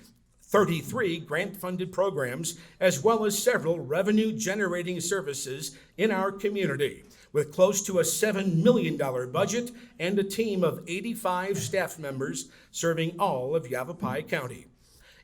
grant-funded programs, as well as several revenue-generating services in our community, with close to a $7 million budget and a team of 85 staff members serving all of Yavapai County.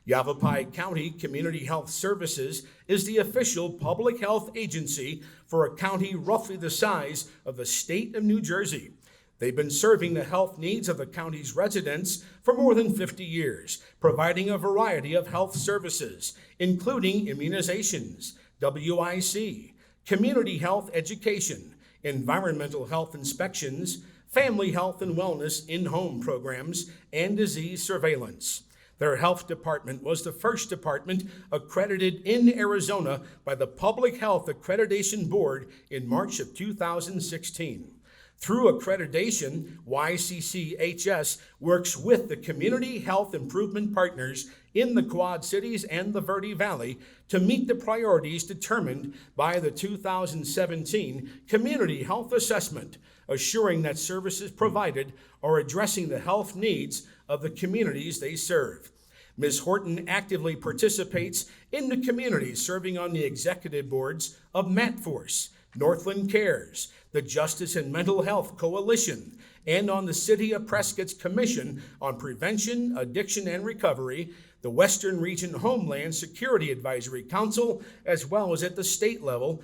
Yavapai County Community Health Services is the official public health agency for a county roughly the size of the state of New Jersey. They've been serving the health needs of the county's residents for more than 50 years, providing a variety of health services, including immunizations, WIC, community health education, environmental health inspections, family health and wellness in-home programs, and disease surveillance. Their health department was the first department accredited in Arizona by the Public Health Accreditation Board in March of 2016. Through accreditation, YCCHS works with the community health improvement partners in the Quad Cities and the Verde Valley to meet the priorities determined by the 2017 Community Health Assessment, assuring that services provided are addressing the health needs of the communities they serve. Ms. Horton actively participates in the community, serving on the executive boards of MatForce, Northland Cares, the Justice and Mental Health Coalition, and on the City of Prescott's Commission on Prevention, Addiction, and Recovery, the Western Region Homeland Security Advisory Council, as well as at the state level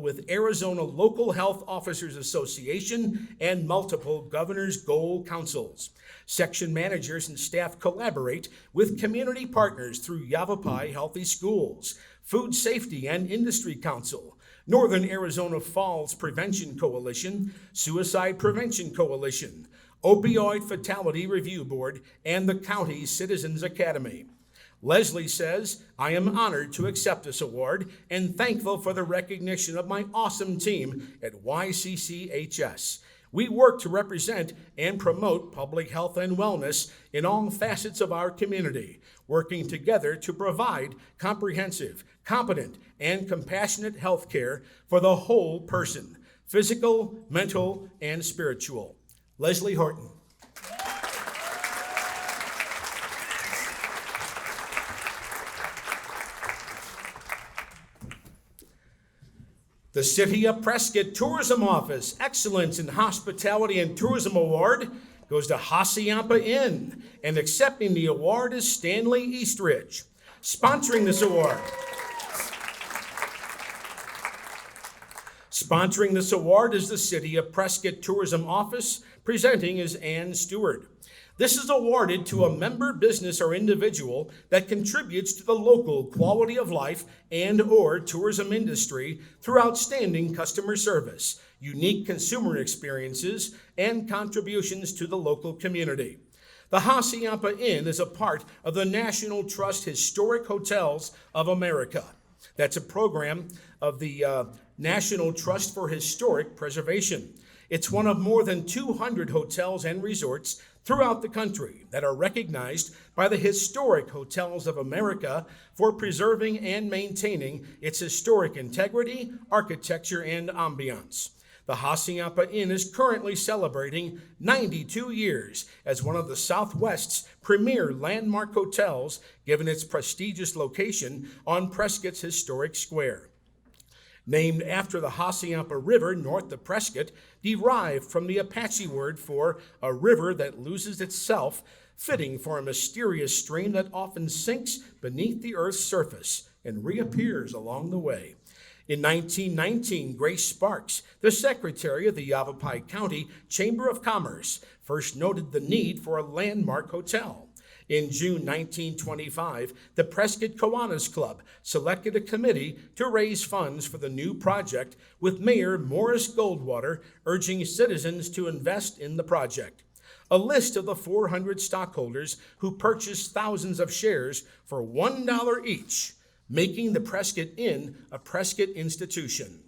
with Arizona Local Health Officers Association and multiple Governor's Goal Councils. Section managers and staff collaborate with community partners through Yavapai Healthy Schools, Food Safety and Industry Council, Northern Arizona Falls Prevention Coalition, Suicide Prevention Coalition, Opioid Fatality Review Board, and the County Citizens Academy. Leslie says, I am honored to accept this award and thankful for the recognition of my awesome team at YCCHS. We work to represent and promote public health and wellness in all facets of our community, working together to provide comprehensive, competent, and compassionate health care for the whole person, physical, mental, and spiritual. Leslie Horton. The City of Prescott Tourism Office Excellence in Hospitality and Tourism Award goes to Hassayampa Inn, and accepting the award is Stanley Eastridge. Sponsoring this award is the City of Prescott Tourism Office, presenting is Ann Stewart. This is awarded to a member business or individual that contributes to the local quality of life and or tourism industry through outstanding customer service, unique consumer experiences, and contributions to the local community. The Hassayampa Inn is a part of the National Trust Historic Hotels of America. That's a program of the National Trust for Historic Preservation. It's one of more than 200 hotels and resorts throughout the country that are recognized by the Historic Hotels of America for preserving and maintaining its historic integrity, architecture, and ambiance. The Hassayampa Inn is currently celebrating 92 years as one of the Southwest's premier landmark hotels, given its prestigious location on Prescott's historic square. Named after the Hassayampa River north of Prescott, derived from the Apache word for a river that loses itself, fitting for a mysterious stream that often sinks beneath the earth's surface and reappears along the way. In 1919, Grace Sparks, the secretary of the Yavapai County Chamber of Commerce, first noted the need for a landmark hotel. In June 1925, the Prescott Kiwanis Club selected a committee to raise funds for the new project, with Mayor Morris Goldwater urging citizens to invest in the project. A list of the 400 stockholders who purchased thousands of shares for $1 each, making the Prescott Inn a Prescott institution.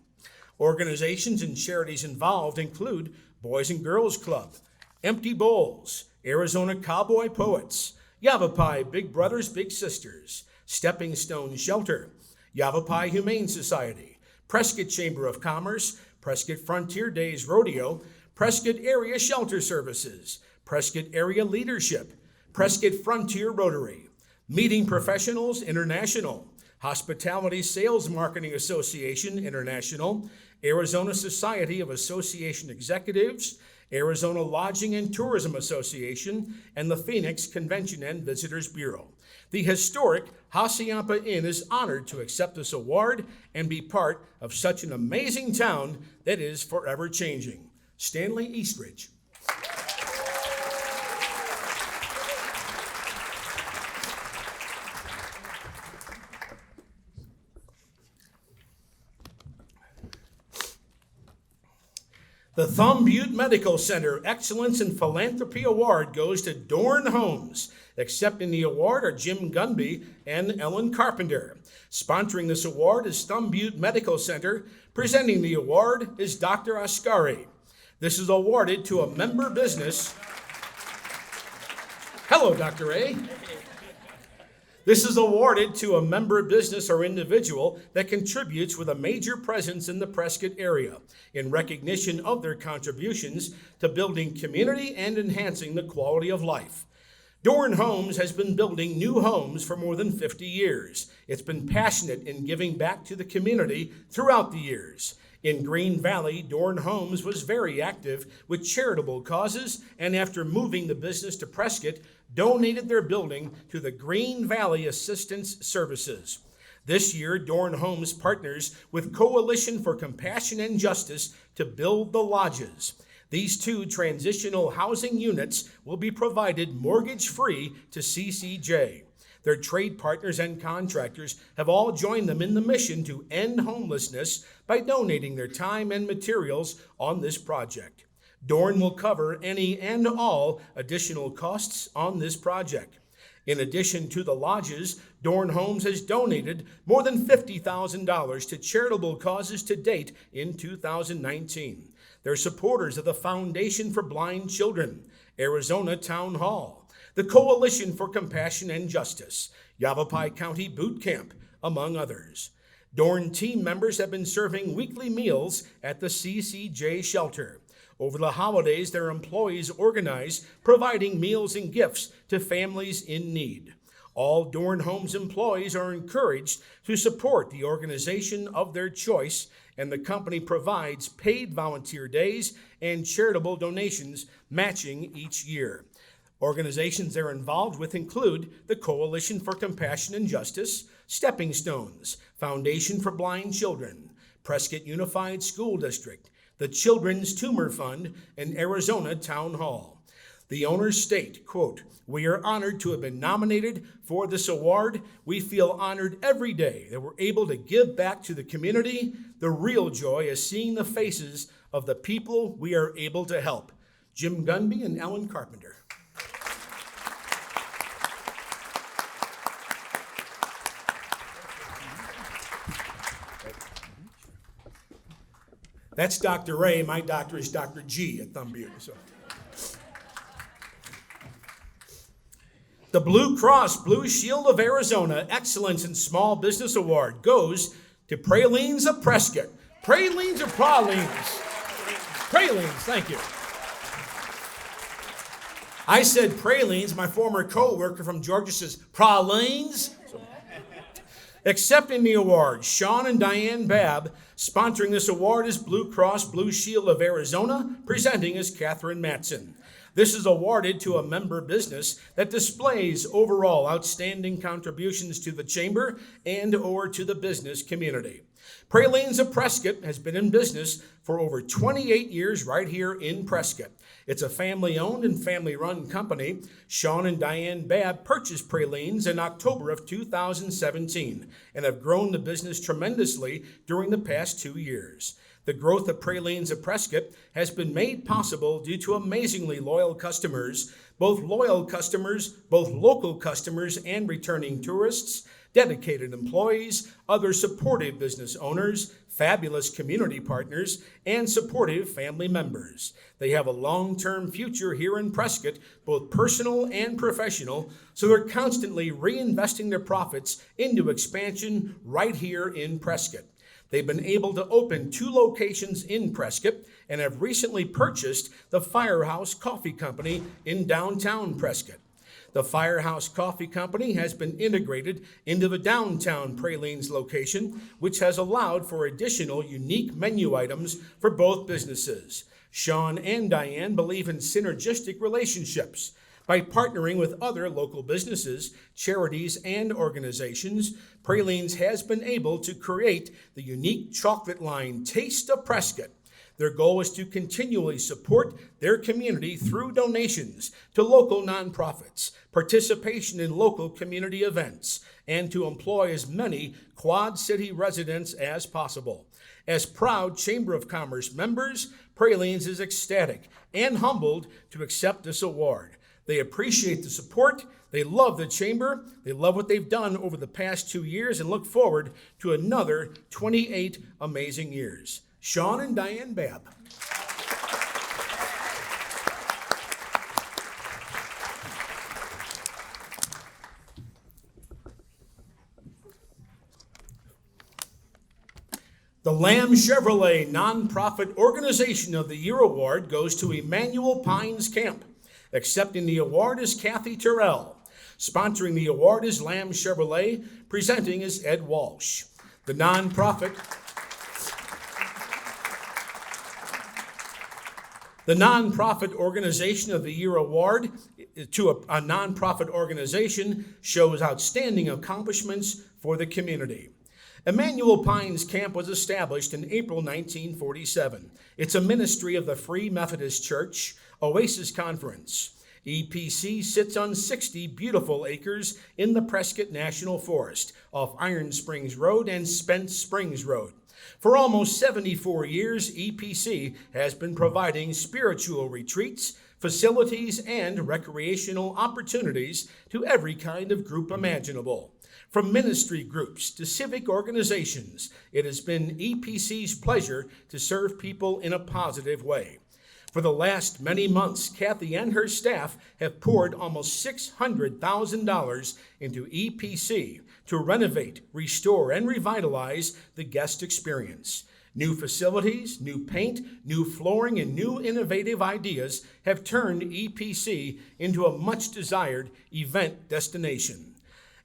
Organizations and charities involved include Boys and Girls Club, Empty Bowls, Arizona Cowboy Poets, Yavapai Big Brothers Big Sisters, Stepping Stone Shelter, Yavapai Humane Society, Prescott Chamber of Commerce, Prescott Frontier Days Rodeo, Prescott Area Shelter Services, Prescott Area Leadership, Prescott Frontier Rotary, Meeting Professionals International, Hospitality Sales Marketing Association International, Arizona Society of Association Executives, Arizona Lodging and Tourism Association, and the Phoenix Convention and Visitors Bureau. The historic Hassayampa Inn is honored to accept this award and be part of such an amazing town that is forever changing. Stanley Eastridge. The Thumb Butte Medical Center Excellence in Philanthropy Award goes to Dorn Homes. Accepting the award are Jim Gunby and Ellen Carpenter. Sponsoring this award is Thumb Butte Medical Center. Presenting the award is Dr. Ascari. This is awarded to a member business. Hello, Dr. A. This is awarded to a member business or individual that contributes with a major presence in the Prescott area in recognition of their contributions to building community and enhancing the quality of life. Dorn Homes has been building new homes for more than 50 years. It's been passionate in giving back to the community throughout the years. In Green Valley, Dorn Homes was very active with charitable causes, and after moving the business to Prescott, donated their building to the Green Valley Assistance Services. This year, Dorn Homes partners with Coalition for Compassion and Justice to build the lodges. These 2 transitional housing units will be provided mortgage-free to CCJ. Their trade partners and contractors have all joined them in the mission to end homelessness by donating their time and materials on this project. Dorn will cover any and all additional costs on this project. In addition to the lodges, Dorn Homes has donated more than $50,000 to charitable causes to date in 2019. They're supporters of the Foundation for Blind Children, Arizona Town Hall, the Coalition for Compassion and Justice, Yavapai County Boot Camp, among others. Dorn team members have been serving weekly meals at the CCJ shelter. Over the holidays, their employees organize providing meals and gifts to families in need. All Dorn Homes employees are encouraged to support the organization of their choice, and the company provides paid volunteer days and charitable donations matching each year. Organizations they're involved with include the Coalition for Compassion and Justice, Stepping Stones, Foundation for Blind Children, Prescott Unified School District, the Children's Tumor Fund, and Arizona Town Hall. The owners state, quote, "We are honored to have been nominated for this award. We feel honored every day that we're able to give back to the community. The real joy is seeing the faces of the people we are able to help." Jim Gunby and Ellen Carpenter. That's Dr. Ray. My doctor is Dr. G at Thumb Butte. So. The Blue Cross Blue Shield of Arizona Excellence in Small Business Award goes to Pralines of Prescott. Pralines or pralines? Pralines, thank you. I said pralines. My former co-worker from Georgia says pralines. So. Accepting the award, Sean and Diane Babb. Sponsoring this award is Blue Cross Blue Shield of Arizona. Presenting is Catherine Matson. This is awarded to a member business that displays overall outstanding contributions to the chamber and or to the business community. Pralines of Prescott has been in business for over 28 years right here in Prescott. It's a family-owned and family-run company. Sean and Diane Babb purchased Pralines in October of 2017 and have grown the business tremendously during the past 2 years. The growth of Pralines of Prescott has been made possible due to amazingly loyal customers, both local customers and returning tourists, dedicated employees, other supportive business owners, fabulous community partners, and supportive family members. They have a long-term future here in Prescott, both personal and professional, so they're constantly reinvesting their profits into expansion right here in Prescott. They've been able to open 2 locations in Prescott and have recently purchased the Firehouse Coffee Company in downtown Prescott. The Firehouse Coffee Company has been integrated into the downtown Pralines location, which has allowed for additional unique menu items for both businesses. Sean and Diane believe in synergistic relationships. By partnering with other local businesses, charities, and organizations, Pralines has been able to create the unique chocolate line Taste of Prescott. Their goal is to continually support their community through donations to local nonprofits, participation in local community events, and to employ as many Quad City residents as possible. As proud Chamber of Commerce members, Pralines is ecstatic and humbled to accept this award. They appreciate the support. They love the Chamber. They love what they've done over the past 2 years and look forward to another 28 amazing years. Sean and Diane Babb. The Lamb Chevrolet Nonprofit Organization of the Year Award goes to Emmanuel Pines Camp. Accepting the award is Kathy Terrell. Sponsoring the award is Lamb Chevrolet. Presenting is Ed Walsh. The nonprofit Organization of the Year Award to a nonprofit organization shows outstanding accomplishments for the community. Emmanuel Pines Camp was established in April 1947. It's a ministry of the Free Methodist Church Oasis Conference. EPC sits on 60 beautiful acres in the Prescott National Forest off Iron Springs Road and Spence Springs Road. For almost 74 years, EPC has been providing spiritual retreats, facilities, and recreational opportunities to every kind of group imaginable. From ministry groups to civic organizations, it has been EPC's pleasure to serve people in a positive way. For the last many months, Kathy and her staff have poured almost $600,000 into EPC to renovate, restore, and revitalize the guest experience. New facilities, new paint, new flooring, and new innovative ideas have turned EPC into a much-desired event destination.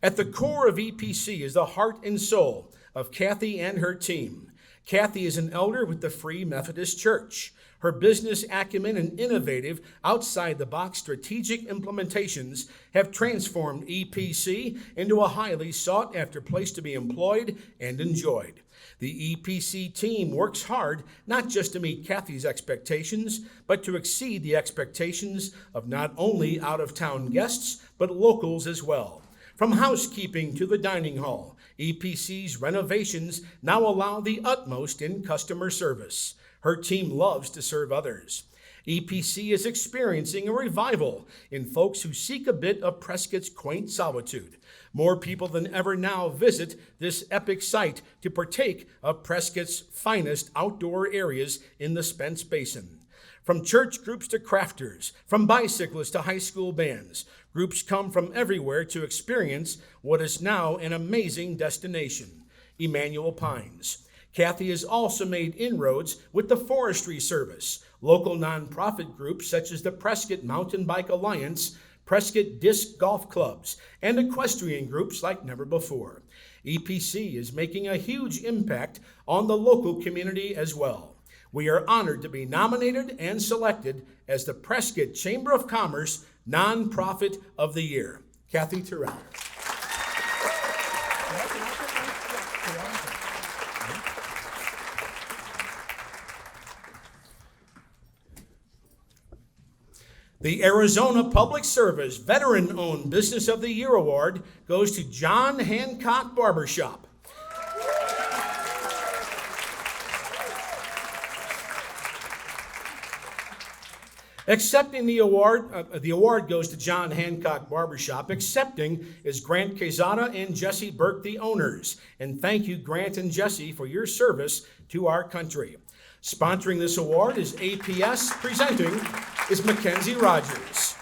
At the core of EPC is the heart and soul of Kathy and her team. Kathy is an elder with the Free Methodist Church. Her business acumen and innovative, outside-the-box strategic implementations have transformed EPC into a highly sought-after place to be employed and enjoyed. The EPC team works hard not just to meet Kathy's expectations, but to exceed the expectations of not only out-of-town guests, but locals as well. From housekeeping to the dining hall, EPC's renovations now allow the utmost in customer service. Her team loves to serve others. EPC is experiencing a revival in folks who seek a bit of Prescott's quaint solitude. More people than ever now visit this epic site to partake of Prescott's finest outdoor areas in the Spence Basin. From church groups to crafters, from bicyclists to high school bands, groups come from everywhere to experience what is now an amazing destination, Emmanuel Pines. Kathy has also made inroads with the Forestry Service, local nonprofit groups such as the Prescott Mountain Bike Alliance, Prescott Disc Golf Clubs, and equestrian groups like never before. EPC is making a huge impact on the local community as well. We are honored to be nominated and selected as the Prescott Chamber of Commerce Nonprofit of the Year. Kathy Terrell. The Arizona Public Service Veteran-Owned Business of the Year Award goes to John Hancock Barbershop. Accepting the award goes to John Hancock Barbershop. Accepting is Grant Quezada and Jesse Burke, the owners. And thank you, Grant and Jesse, for your service to our country. Sponsoring this award is APS. Presenting is Mackenzie Rogers.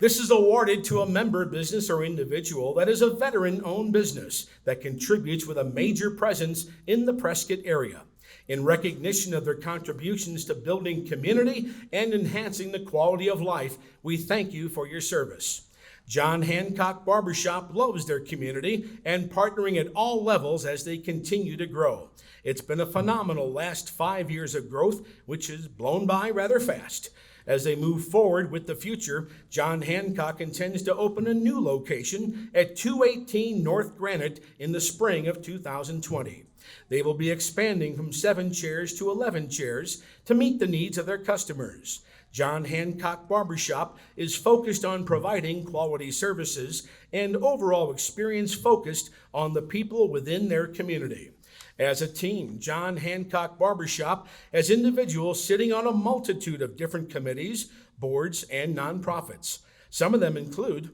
This is awarded to a member business or individual that is a veteran-owned business that contributes with a major presence in the Prescott area. In recognition of their contributions to building community and enhancing the quality of life, we thank you for your service. John Hancock Barbershop loves their community and partnering at all levels as they continue to grow. It's been a phenomenal last 5 years of growth, which has blown by rather fast. As they move forward with the future, John Hancock intends to open a new location at 218 North Granite in the spring of 2020. They will be expanding from 7 chairs to 11 chairs to meet the needs of their customers. John Hancock Barbershop is focused on providing quality services and overall experience focused on the people within their community. as a team. John Hancock Barbershop as individuals sitting on a multitude of different committees, boards, and nonprofits. Some of them include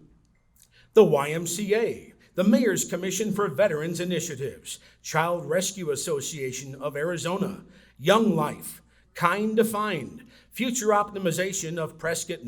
the YMCA, the Mayor's Commission for Veterans Initiatives, Child Rescue Association of Arizona, Young Life, Kind Defined, future optimization of Prescott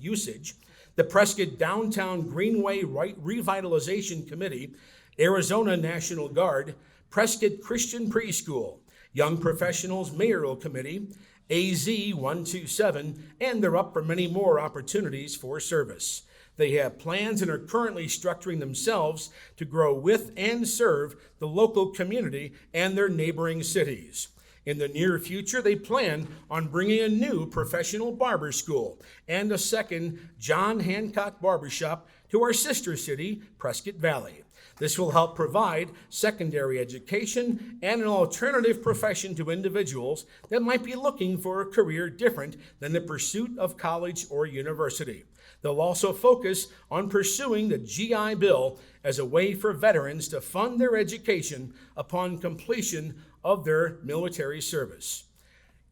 usage, the Prescott Downtown Greenway Revitalization Committee, Arizona National Guard, Prescott Christian Preschool, Young Professionals Mayoral Committee, AZ 127, and they're up for many more opportunities for service. They have plans and are currently structuring themselves to grow with and serve the local community and their neighboring cities. In the near future, they plan on bringing a new professional barber school and a second John Hancock Barbershop to our sister city, Prescott Valley. This will help provide secondary education and an alternative profession to individuals that might be looking for a career different than the pursuit of college or university. They'll also focus on pursuing the GI Bill as a way for veterans to fund their education upon completion of their military service.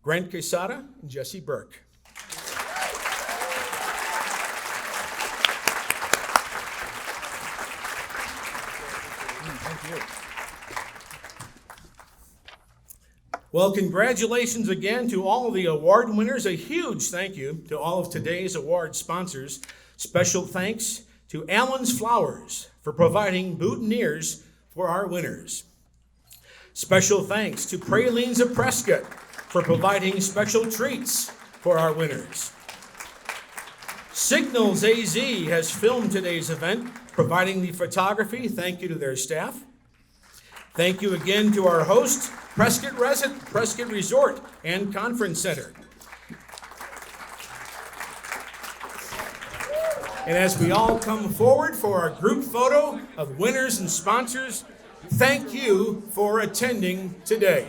Grant Quesada and Jesse Burke. Thank you. Well, congratulations again to all of the award winners. A huge thank you to all of today's award sponsors. Special thanks to Allen's Flowers for providing boutonnieres for our winners. Special thanks to Pralines of Prescott for providing special treats for our winners. Signals AZ has filmed today's event, providing the photography. Thank you to their staff. Thank you again to our host, Prescott Resort and Conference Center. And as we all come forward for our group photo of winners and sponsors, thank you for attending today.